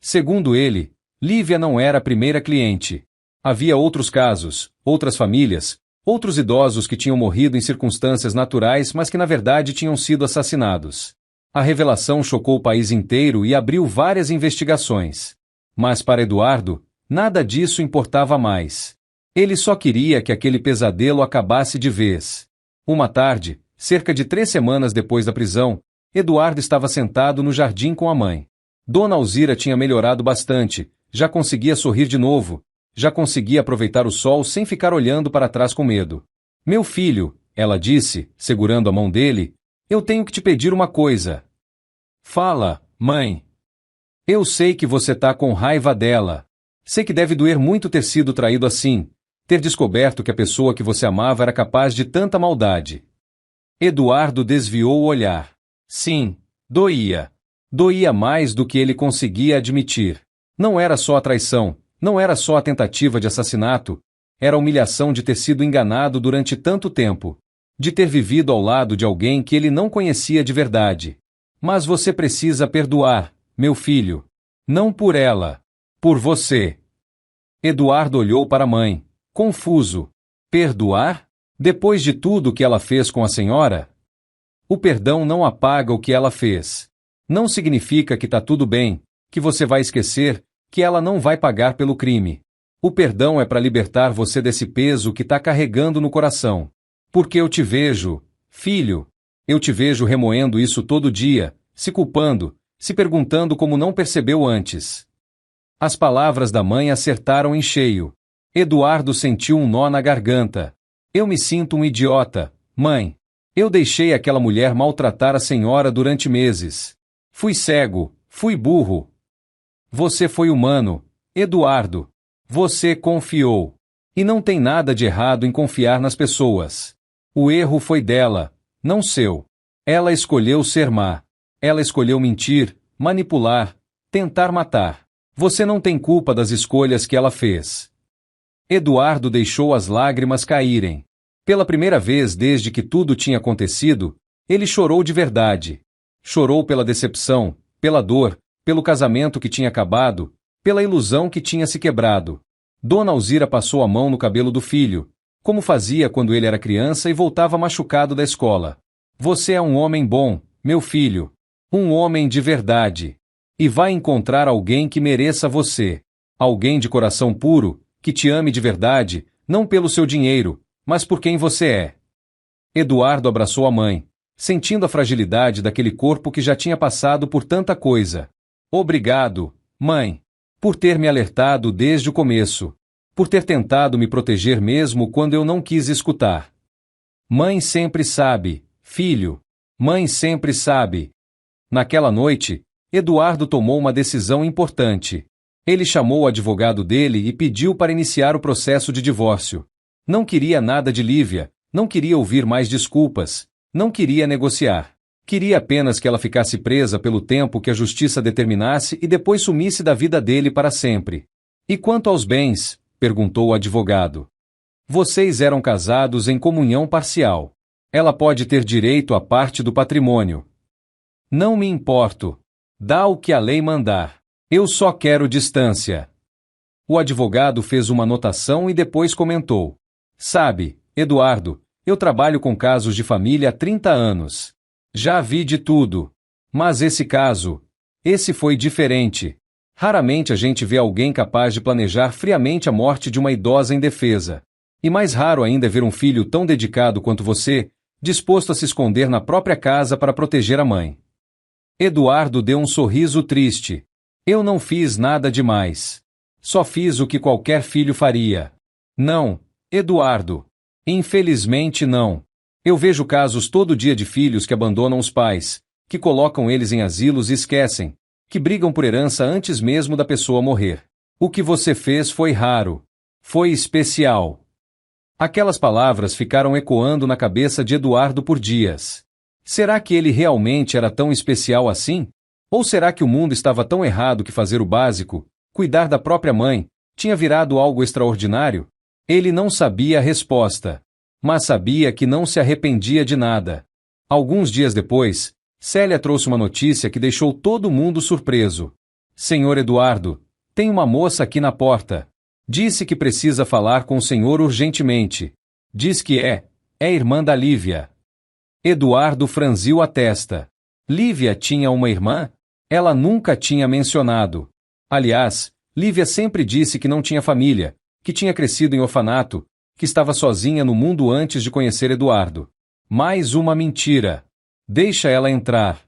Segundo ele, Lívia não era a primeira cliente. Havia outros casos, outras famílias, outros idosos que tinham morrido em circunstâncias naturais, mas que na verdade tinham sido assassinados. A revelação chocou o país inteiro e abriu várias investigações. Mas para Eduardo, nada disso importava mais. Ele só queria que aquele pesadelo acabasse de vez. Uma tarde, cerca de 3 semanas depois da prisão, Eduardo estava sentado no jardim com a mãe. Dona Alzira tinha melhorado bastante, já conseguia sorrir de novo, já conseguia aproveitar o sol sem ficar olhando para trás com medo. Meu filho, ela disse, segurando a mão dele, eu tenho que te pedir uma coisa. Fala, mãe. Eu sei que você tá com raiva dela. Sei que deve doer muito ter sido traído assim, ter descoberto que a pessoa que você amava era capaz de tanta maldade. Eduardo desviou o olhar. Sim, doía. Doía mais do que ele conseguia admitir. Não era só a traição, não era só a tentativa de assassinato, era a humilhação de ter sido enganado durante tanto tempo. de ter vivido ao lado de alguém que ele não conhecia de verdade. Mas você precisa perdoar, meu filho. Não por ela. Por você. Eduardo olhou para a mãe, confuso. Perdoar? Depois de tudo que ela fez com a senhora? O perdão não apaga o que ela fez. Não significa que tá tudo bem, que você vai esquecer, que ela não vai pagar pelo crime. O perdão é para libertar você desse peso que tá carregando no coração. Porque eu te vejo, filho, eu te vejo remoendo isso todo dia, se culpando, se perguntando como não percebeu antes. As palavras da mãe acertaram em cheio. Eduardo sentiu um nó na garganta. Eu me sinto um idiota, mãe. Eu deixei aquela mulher maltratar a senhora durante meses. Fui cego, fui burro. Você foi humano, Eduardo. Você confiou. E não tem nada de errado em confiar nas pessoas. O erro foi dela, não seu. Ela escolheu ser má. Ela escolheu mentir, manipular, tentar matar. Você não tem culpa das escolhas que ela fez. Eduardo deixou as lágrimas caírem. Pela primeira vez desde que tudo tinha acontecido, ele chorou de verdade. Chorou pela decepção, pela dor, pelo casamento que tinha acabado, pela ilusão que tinha se quebrado. Dona Alzira passou a mão no cabelo do filho, como fazia quando ele era criança e voltava machucado da escola. Você é um homem bom, meu filho. Um homem de verdade. E vai encontrar alguém que mereça você. Alguém de coração puro, que te ame de verdade, não pelo seu dinheiro, mas por quem você é. Eduardo abraçou a mãe, sentindo a fragilidade daquele corpo que já tinha passado por tanta coisa. Obrigado, mãe, por ter me alertado desde o começo, por ter tentado me proteger mesmo quando eu não quis escutar. Mãe sempre sabe, filho. Mãe sempre sabe. Naquela noite, Eduardo tomou uma decisão importante. Ele chamou o advogado dele e pediu para iniciar o processo de divórcio. Não queria nada de Lívia, não queria ouvir mais desculpas, não queria negociar. Queria apenas que ela ficasse presa pelo tempo que a justiça determinasse e depois sumisse da vida dele para sempre. E quanto aos bens? Perguntou o advogado. Vocês eram casados em comunhão parcial. Ela pode ter direito à parte do patrimônio. Não me importo. Dá o que a lei mandar. Eu só quero distância. O advogado fez uma anotação e depois comentou. Sabe, Eduardo, eu trabalho com casos de família há 30 anos. Já vi de tudo. Mas esse foi diferente. Raramente a gente vê alguém capaz de planejar friamente a morte de uma idosa indefesa. E mais raro ainda é ver um filho tão dedicado quanto você, disposto a se esconder na própria casa para proteger a mãe. Eduardo deu um sorriso triste. Eu não fiz nada demais. Só fiz o que qualquer filho faria. Não, Eduardo. Infelizmente não. Eu vejo casos todo dia de filhos que abandonam os pais, que colocam eles em asilos e esquecem, que brigam por herança antes mesmo da pessoa morrer. O que você fez foi raro. Foi especial. Aquelas palavras ficaram ecoando na cabeça de Eduardo por dias. Será que ele realmente era tão especial assim? Ou será que o mundo estava tão errado que fazer o básico, cuidar da própria mãe, tinha virado algo extraordinário? Ele não sabia a resposta, mas sabia que não se arrependia de nada. Alguns dias depois, Célia trouxe uma notícia que deixou todo mundo surpreso. Senhor Eduardo, tem uma moça aqui na porta. Disse que precisa falar com o senhor urgentemente. Diz que é irmã da Lívia. Eduardo franziu a testa. Lívia tinha uma irmã? Ela nunca tinha mencionado. Aliás, Lívia sempre disse que não tinha família, que tinha crescido em orfanato, que estava sozinha no mundo antes de conhecer Eduardo. Mais uma mentira. Deixa ela entrar.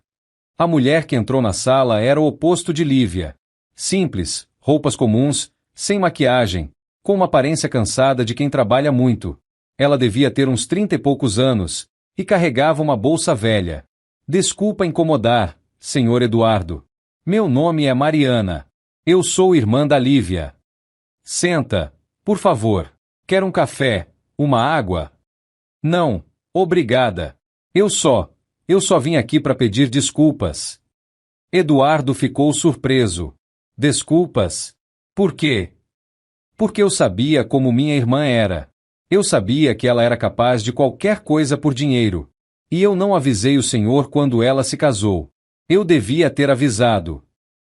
A mulher que entrou na sala era o oposto de Lívia. Simples, roupas comuns, sem maquiagem, com uma aparência cansada de quem trabalha muito. Ela devia ter uns 30 e poucos anos, e carregava uma bolsa velha. Desculpa incomodar, senhor Eduardo. Meu nome é Mariana. Eu sou irmã da Lívia. Senta, por favor. Quer um café? Uma água? Não, obrigada. Eu só vim aqui para pedir desculpas. Eduardo ficou surpreso. Desculpas? Por quê? Porque eu sabia como minha irmã era. Eu sabia que ela era capaz de qualquer coisa por dinheiro. E eu não avisei o senhor quando ela se casou. Eu devia ter avisado.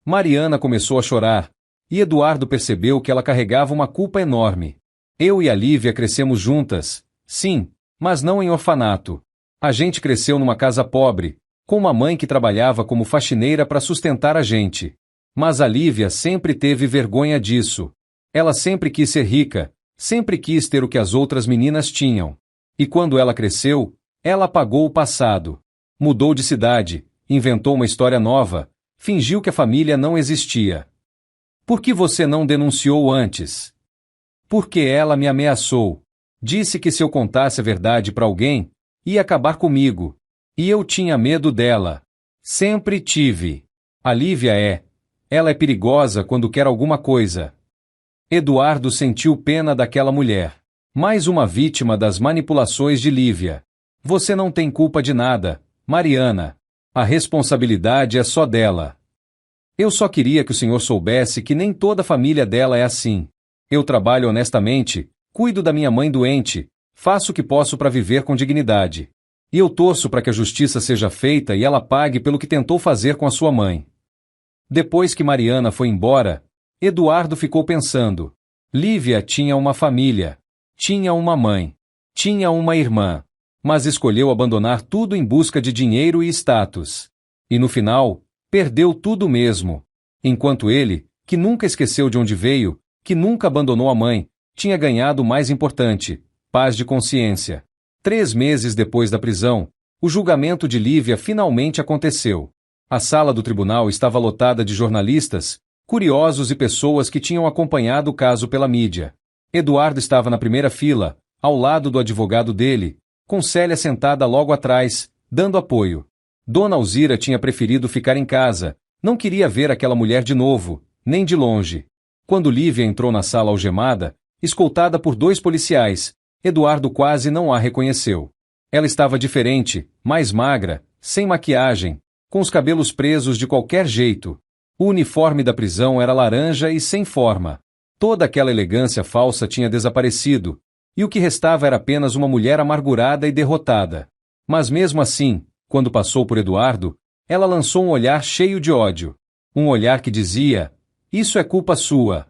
Mariana começou a chorar, e Eduardo percebeu que ela carregava uma culpa enorme. Eu e a Lívia crescemos juntas, sim, mas não em orfanato. A gente cresceu numa casa pobre, com uma mãe que trabalhava como faxineira para sustentar a gente. Mas a Lívia sempre teve vergonha disso. Ela sempre quis ser rica, sempre quis ter o que as outras meninas tinham. E quando ela cresceu, ela apagou o passado. Mudou de cidade, inventou uma história nova, fingiu que a família não existia. Por que você não denunciou antes? Porque ela me ameaçou. Disse que se eu contasse a verdade para alguém, ia acabar comigo. E eu tinha medo dela. Sempre tive. A Lívia ela é perigosa quando quer alguma coisa. Eduardo sentiu pena daquela mulher. Mais uma vítima das manipulações de Lívia. Você não tem culpa de nada, Mariana. A responsabilidade é só dela. Eu só queria que o senhor soubesse que nem toda a família dela é assim. Eu trabalho honestamente, cuido da minha mãe doente, faço o que posso para viver com dignidade. E eu torço para que a justiça seja feita e ela pague pelo que tentou fazer com a sua mãe. Depois que Mariana foi embora, Eduardo ficou pensando. Lívia tinha uma família, tinha uma mãe, tinha uma irmã, mas escolheu abandonar tudo em busca de dinheiro e status. E no final, perdeu tudo mesmo. Enquanto ele, que nunca esqueceu de onde veio, que nunca abandonou a mãe, tinha ganhado o mais importante, paz de consciência. 3 meses depois da prisão, o julgamento de Lívia finalmente aconteceu. A sala do tribunal estava lotada de jornalistas, curiosos e pessoas que tinham acompanhado o caso pela mídia. Eduardo estava na primeira fila, ao lado do advogado dele, com Célia sentada logo atrás, dando apoio. Dona Alzira tinha preferido ficar em casa, não queria ver aquela mulher de novo, nem de longe. Quando Lívia entrou na sala algemada, escoltada por 2 policiais, Eduardo quase não a reconheceu. Ela estava diferente, mais magra, sem maquiagem, com os cabelos presos de qualquer jeito. O uniforme da prisão era laranja e sem forma. Toda aquela elegância falsa tinha desaparecido, e o que restava era apenas uma mulher amargurada e derrotada. Mas mesmo assim, quando passou por Eduardo, ela lançou um olhar cheio de ódio. Um olhar que dizia: "Isso é culpa sua."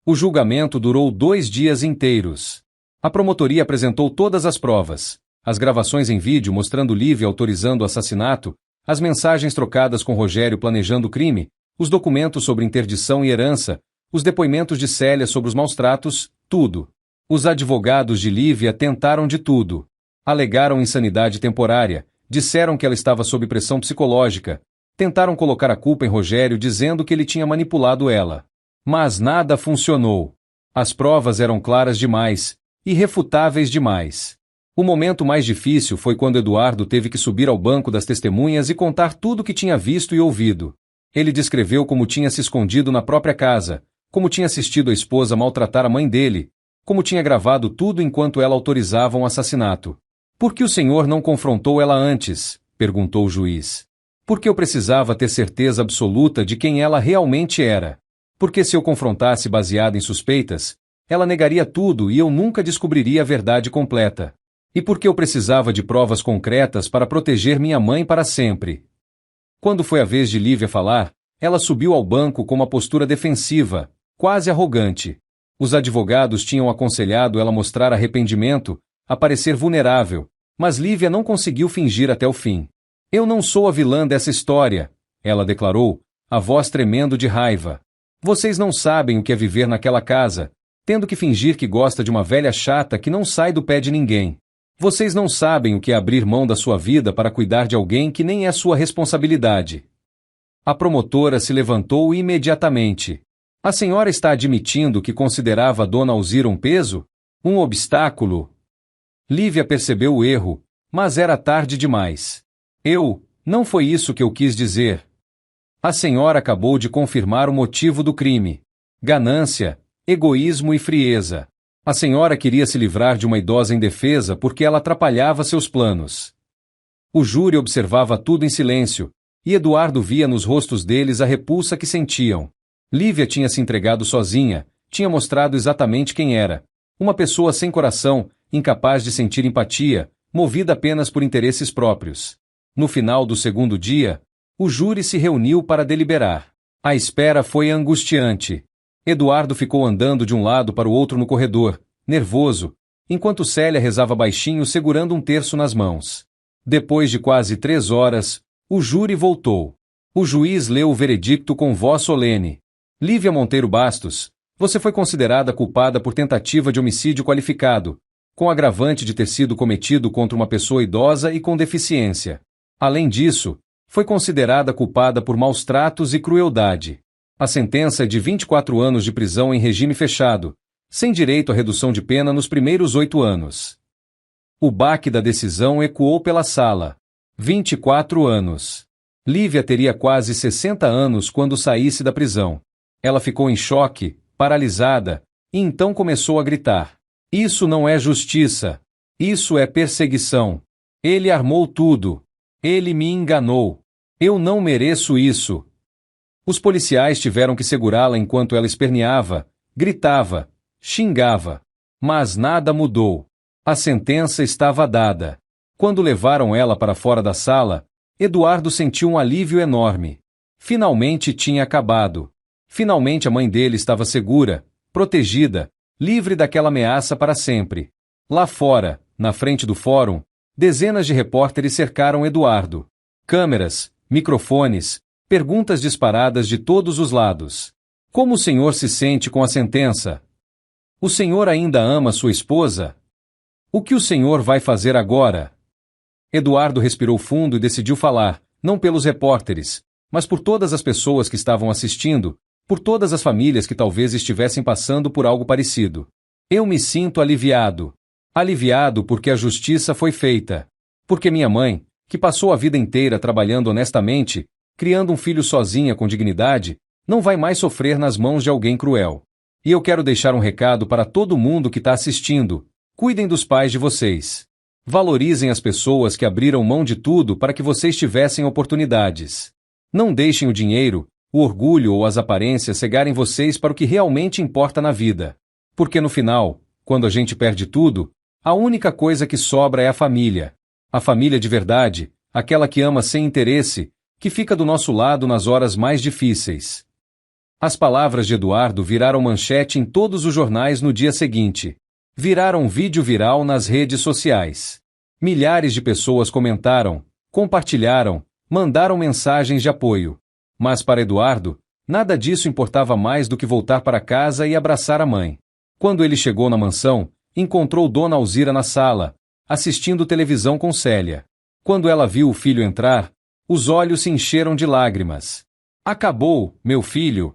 O julgamento durou 2 dias inteiros. A promotoria apresentou todas as provas. As gravações em vídeo mostrando Lívia autorizando o assassinato, as mensagens trocadas com Rogério planejando o crime, os documentos sobre interdição e herança, os depoimentos de Célia sobre os maus-tratos, tudo. Os advogados de Lívia tentaram de tudo. Alegaram insanidade temporária, disseram que ela estava sob pressão psicológica, tentaram colocar a culpa em Rogério dizendo que ele tinha manipulado ela. Mas nada funcionou. As provas eram claras demais, irrefutáveis demais. O momento mais difícil foi quando Eduardo teve que subir ao banco das testemunhas e contar tudo o que tinha visto e ouvido. Ele descreveu como tinha se escondido na própria casa, como tinha assistido a esposa maltratar a mãe dele, como tinha gravado tudo enquanto ela autorizava um assassinato. "Por que o senhor não confrontou ela antes?" perguntou o juiz. "Porque eu precisava ter certeza absoluta de quem ela realmente era. Porque se eu confrontasse baseado em suspeitas, ela negaria tudo e eu nunca descobriria a verdade completa. E porque eu precisava de provas concretas para proteger minha mãe para sempre." Quando foi a vez de Lívia falar, ela subiu ao banco com uma postura defensiva, quase arrogante. Os advogados tinham aconselhado ela mostrar arrependimento, a parecer vulnerável, mas Lívia não conseguiu fingir até o fim. "Eu não sou a vilã dessa história", ela declarou, a voz tremendo de raiva. "Vocês não sabem o que é viver naquela casa, tendo que fingir que gosta de uma velha chata que não sai do pé de ninguém. Vocês não sabem o que é abrir mão da sua vida para cuidar de alguém que nem é sua responsabilidade." A promotora se levantou imediatamente. "A senhora está admitindo que considerava a Dona Alzira um peso? Um obstáculo?" Lívia percebeu o erro, mas era tarde demais. Não foi isso que eu quis dizer." A senhora acabou de confirmar o motivo do crime: ganância, egoísmo e frieza. A senhora queria se livrar de uma idosa indefesa porque ela atrapalhava seus planos. O júri observava tudo em silêncio, e Eduardo via nos rostos deles a repulsa que sentiam. Lívia tinha se entregado sozinha, tinha mostrado exatamente quem era, Uma pessoa sem coração, incapaz de sentir empatia, movida apenas por interesses próprios. No final do segundo dia, o júri se reuniu para deliberar. A espera foi angustiante. Eduardo ficou andando de um lado para o outro no corredor, nervoso, enquanto Célia rezava baixinho segurando um terço nas mãos. Depois de quase 3 horas, o júri voltou. O juiz leu o veredicto com voz solene. Lívia Monteiro Bastos, você foi considerada culpada por tentativa de homicídio qualificado, com agravante de ter sido cometido contra uma pessoa idosa e com deficiência. Além disso, foi considerada culpada por maus tratos e crueldade. A sentença é de 24 anos de prisão em regime fechado, sem direito à redução de pena nos primeiros 8 anos. O baque da decisão ecoou pela sala. 24 anos. Lívia teria quase 60 anos quando saísse da prisão. Ela ficou em choque, paralisada, e então começou a gritar. Isso não é justiça. Isso é perseguição. Ele armou tudo. Ele me enganou. Eu não mereço isso. Os policiais tiveram que segurá-la enquanto ela esperneava, gritava, xingava. Mas nada mudou. A sentença estava dada. Quando levaram ela para fora da sala, Eduardo sentiu um alívio enorme. Finalmente tinha acabado. Finalmente a mãe dele estava segura, protegida, livre daquela ameaça para sempre. Lá fora, na frente do fórum, dezenas de repórteres cercaram Eduardo. Câmeras, microfones, perguntas disparadas de todos os lados. Como o senhor se sente com a sentença? O senhor ainda ama sua esposa? O que o senhor vai fazer agora? Eduardo respirou fundo e decidiu falar, não pelos repórteres, mas por todas as pessoas que estavam assistindo, por todas as famílias que talvez estivessem passando por algo parecido. Eu me sinto aliviado. Aliviado porque a justiça foi feita. Porque minha mãe, que passou a vida inteira trabalhando honestamente, criando um filho sozinha com dignidade, não vai mais sofrer nas mãos de alguém cruel. E eu quero deixar um recado para todo mundo que está assistindo. Cuidem dos pais de vocês. Valorizem as pessoas que abriram mão de tudo para que vocês tivessem oportunidades. Não deixem o dinheiro, o orgulho ou as aparências cegarem vocês para o que realmente importa na vida. Porque no final, quando a gente perde tudo, a única coisa que sobra é a família. A família de verdade, aquela que ama sem interesse, que fica do nosso lado nas horas mais difíceis. As palavras de Eduardo viraram manchete em todos os jornais no dia seguinte. Viraram vídeo viral nas redes sociais. Milhares de pessoas comentaram, compartilharam, mandaram mensagens de apoio. Mas para Eduardo, nada disso importava mais do que voltar para casa e abraçar a mãe. Quando ele chegou na mansão, encontrou Dona Alzira na sala, assistindo televisão com Célia. Quando ela viu o filho entrar, os olhos se encheram de lágrimas. Acabou, meu filho.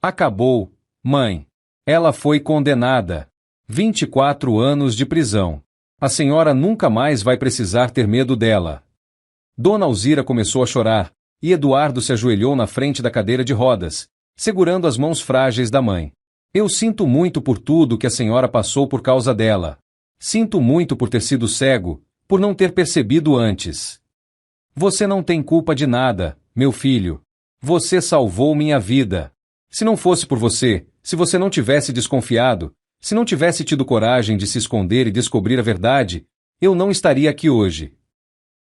Acabou, mãe. Ela foi condenada. 24 anos de prisão. A senhora nunca mais vai precisar ter medo dela. Dona Alzira começou a chorar, e Eduardo se ajoelhou na frente da cadeira de rodas, segurando as mãos frágeis da mãe. Eu sinto muito por tudo que a senhora passou por causa dela. Sinto muito por ter sido cego, por não ter percebido antes. Você não tem culpa de nada, meu filho. Você salvou minha vida. Se não fosse por você, se você não tivesse desconfiado, se não tivesse tido coragem de se esconder e descobrir a verdade, eu não estaria aqui hoje.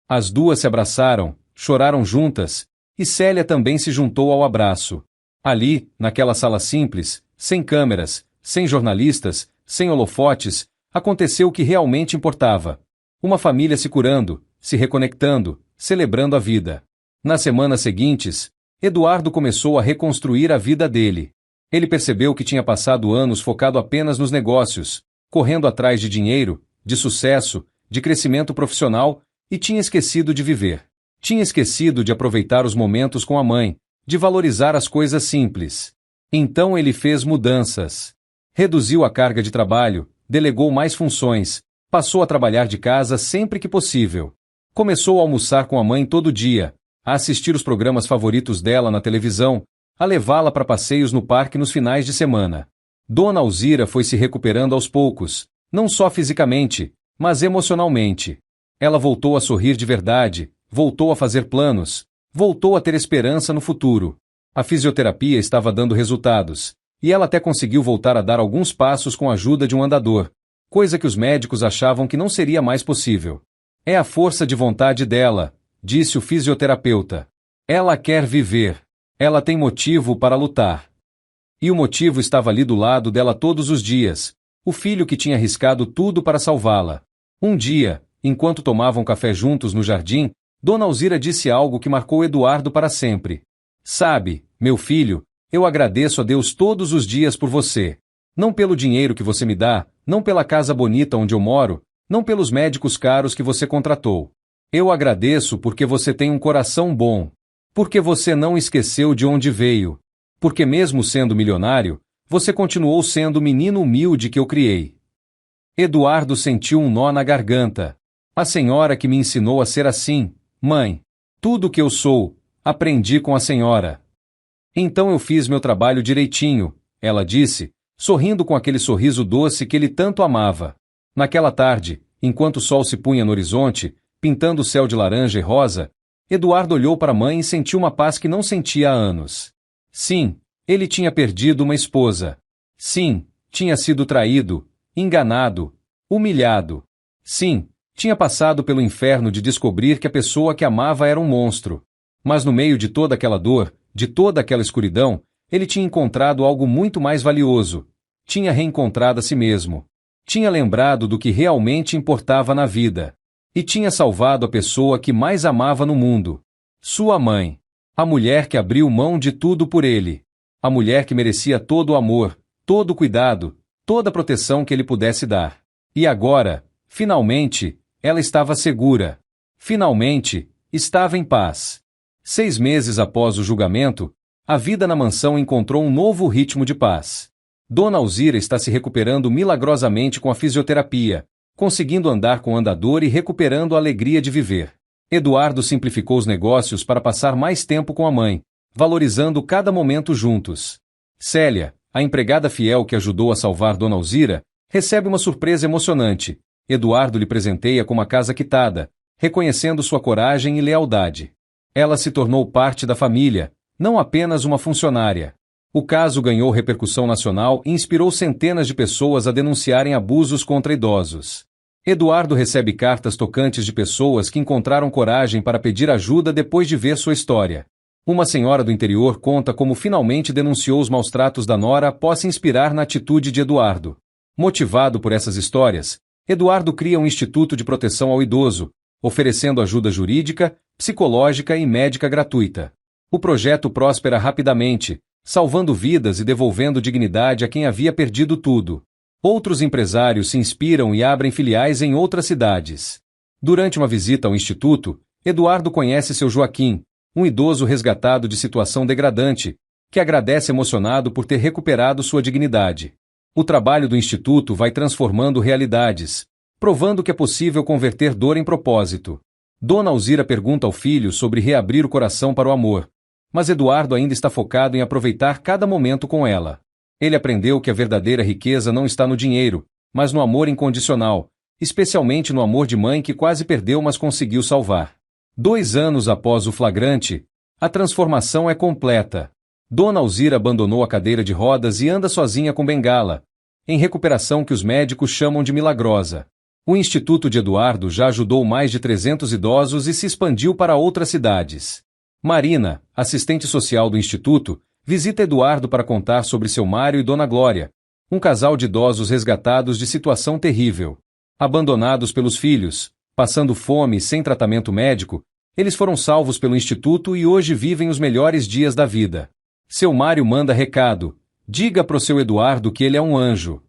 As duas se abraçaram, choraram juntas, e Célia também se juntou ao abraço. Ali, naquela sala simples, sem câmeras, sem jornalistas, sem holofotes, aconteceu o que realmente importava. Uma família se curando, se reconectando, celebrando a vida. Nas semanas seguintes, Eduardo começou a reconstruir a vida dele. Ele percebeu que tinha passado anos focado apenas nos negócios, correndo atrás de dinheiro, de sucesso, de crescimento profissional, e tinha esquecido de viver. Tinha esquecido de aproveitar os momentos com a mãe, de valorizar as coisas simples. Então ele fez mudanças. Reduziu a carga de trabalho, delegou mais funções, passou a trabalhar de casa sempre que possível. Começou a almoçar com a mãe todo dia, a assistir os programas favoritos dela na televisão, a levá-la para passeios no parque nos finais de semana. Dona Alzira foi se recuperando aos poucos, não só fisicamente, mas emocionalmente. Ela voltou a sorrir de verdade, voltou a fazer planos, voltou a ter esperança no futuro. A fisioterapia estava dando resultados, E ela até conseguiu voltar a dar alguns passos com a ajuda de um andador, coisa que os médicos achavam que não seria mais possível. É a força de vontade dela, disse o fisioterapeuta. Ela quer viver. Ela tem motivo para lutar. E o motivo estava ali do lado dela todos os dias, o filho que tinha arriscado tudo para salvá-la. Um dia, enquanto tomavam café juntos no jardim, Dona Alzira disse algo que marcou Eduardo para sempre. Sabe, meu filho, eu agradeço a Deus todos os dias por você. Não pelo dinheiro que você me dá, não pela casa bonita onde eu moro, não pelos médicos caros que você contratou. Eu agradeço porque você tem um coração bom. Porque você não esqueceu de onde veio. Porque mesmo sendo milionário, você continuou sendo o menino humilde que eu criei. Eduardo sentiu um nó na garganta. A senhora que me ensinou a ser assim, mãe. Tudo que eu sou, aprendi com a senhora. Então eu fiz meu trabalho direitinho, ela disse, sorrindo com aquele sorriso doce que ele tanto amava. Naquela tarde, enquanto o sol se punha no horizonte, pintando o céu de laranja e rosa, Eduardo olhou para a mãe e sentiu uma paz que não sentia há anos. Sim, ele tinha perdido uma esposa. Sim, tinha sido traído, enganado, humilhado. Sim, tinha passado pelo inferno de descobrir que a pessoa que amava era um monstro. Mas no meio de toda aquela dor, de toda aquela escuridão, ele tinha encontrado algo muito mais valioso. Tinha reencontrado a si mesmo. Tinha lembrado do que realmente importava na vida. E tinha salvado a pessoa que mais amava no mundo. Sua mãe. A mulher que abriu mão de tudo por ele. A mulher que merecia todo o amor, todo o cuidado, toda a proteção que ele pudesse dar. E agora, finalmente, ela estava segura. Finalmente, estava em paz. 6 meses após o julgamento, a vida na mansão encontrou um novo ritmo de paz. Dona Alzira está se recuperando milagrosamente com a fisioterapia, conseguindo andar com o andador e recuperando a alegria de viver. Eduardo simplificou os negócios para passar mais tempo com a mãe, valorizando cada momento juntos. Célia, a empregada fiel que ajudou a salvar Dona Alzira, recebe uma surpresa emocionante. Eduardo lhe presenteia com uma casa quitada, reconhecendo sua coragem e lealdade. Ela se tornou parte da família, não apenas uma funcionária. O caso ganhou repercussão nacional e inspirou centenas de pessoas a denunciarem abusos contra idosos. Eduardo recebe cartas tocantes de pessoas que encontraram coragem para pedir ajuda depois de ver sua história. Uma senhora do interior conta como finalmente denunciou os maus-tratos da nora após se inspirar na atitude de Eduardo. Motivado por essas histórias, Eduardo cria um instituto de proteção ao idoso, oferecendo ajuda jurídica, psicológica e médica gratuita. O projeto prospera rapidamente, salvando vidas e devolvendo dignidade a quem havia perdido tudo. Outros empresários se inspiram e abrem filiais em outras cidades. Durante uma visita ao instituto, Eduardo conhece seu Joaquim, um idoso resgatado de situação degradante, que agradece emocionado por ter recuperado sua dignidade. O trabalho do instituto vai transformando realidades, provando que é possível converter dor em propósito. Dona Alzira pergunta ao filho sobre reabrir o coração para o amor, mas Eduardo ainda está focado em aproveitar cada momento com ela. Ele aprendeu que a verdadeira riqueza não está no dinheiro, mas no amor incondicional, especialmente no amor de mãe que quase perdeu mas conseguiu salvar. 2 anos após o flagrante, a transformação é completa. Dona Alzira abandonou a cadeira de rodas e anda sozinha com bengala, em recuperação que os médicos chamam de milagrosa. O Instituto de Eduardo já ajudou mais de 300 idosos e se expandiu para outras cidades. Marina, assistente social do Instituto, visita Eduardo para contar sobre seu Mário e Dona Glória, um casal de idosos resgatados de situação terrível. Abandonados pelos filhos, passando fome e sem tratamento médico, eles foram salvos pelo Instituto e hoje vivem os melhores dias da vida. Seu Mário manda recado: diga pro seu Eduardo que ele é um anjo.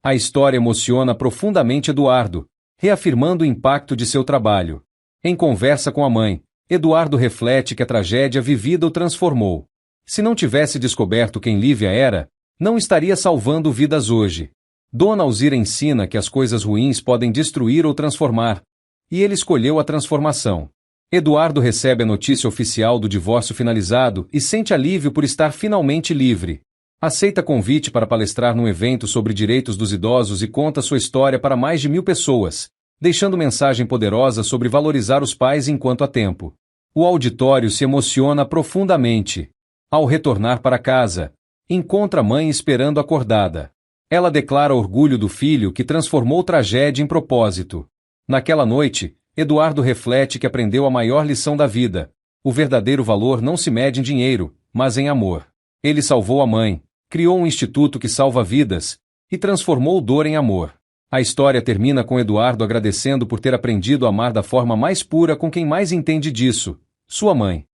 A história emociona profundamente Eduardo, reafirmando o impacto de seu trabalho. Em conversa com a mãe, Eduardo reflete que a tragédia vivida o transformou. Se não tivesse descoberto quem Lívia era, não estaria salvando vidas hoje. Dona Alzira ensina que as coisas ruins podem destruir ou transformar, e ele escolheu a transformação. Eduardo recebe a notícia oficial do divórcio finalizado e sente alívio por estar finalmente livre. Aceita convite para palestrar num evento sobre direitos dos idosos e conta sua história para mais de 1000 pessoas, deixando mensagem poderosa sobre valorizar os pais enquanto há tempo. O auditório se emociona profundamente. Ao retornar para casa, Encontra a mãe esperando acordada. Ela declara orgulho do filho que transformou tragédia em propósito. Naquela noite, Eduardo reflete que aprendeu a maior lição da vida. O verdadeiro valor não se mede em dinheiro, mas em amor. Ele salvou a mãe, criou um instituto que salva vidas e transformou dor em amor. A história termina com Eduardo agradecendo por ter aprendido a amar da forma mais pura com quem mais entende disso, sua mãe.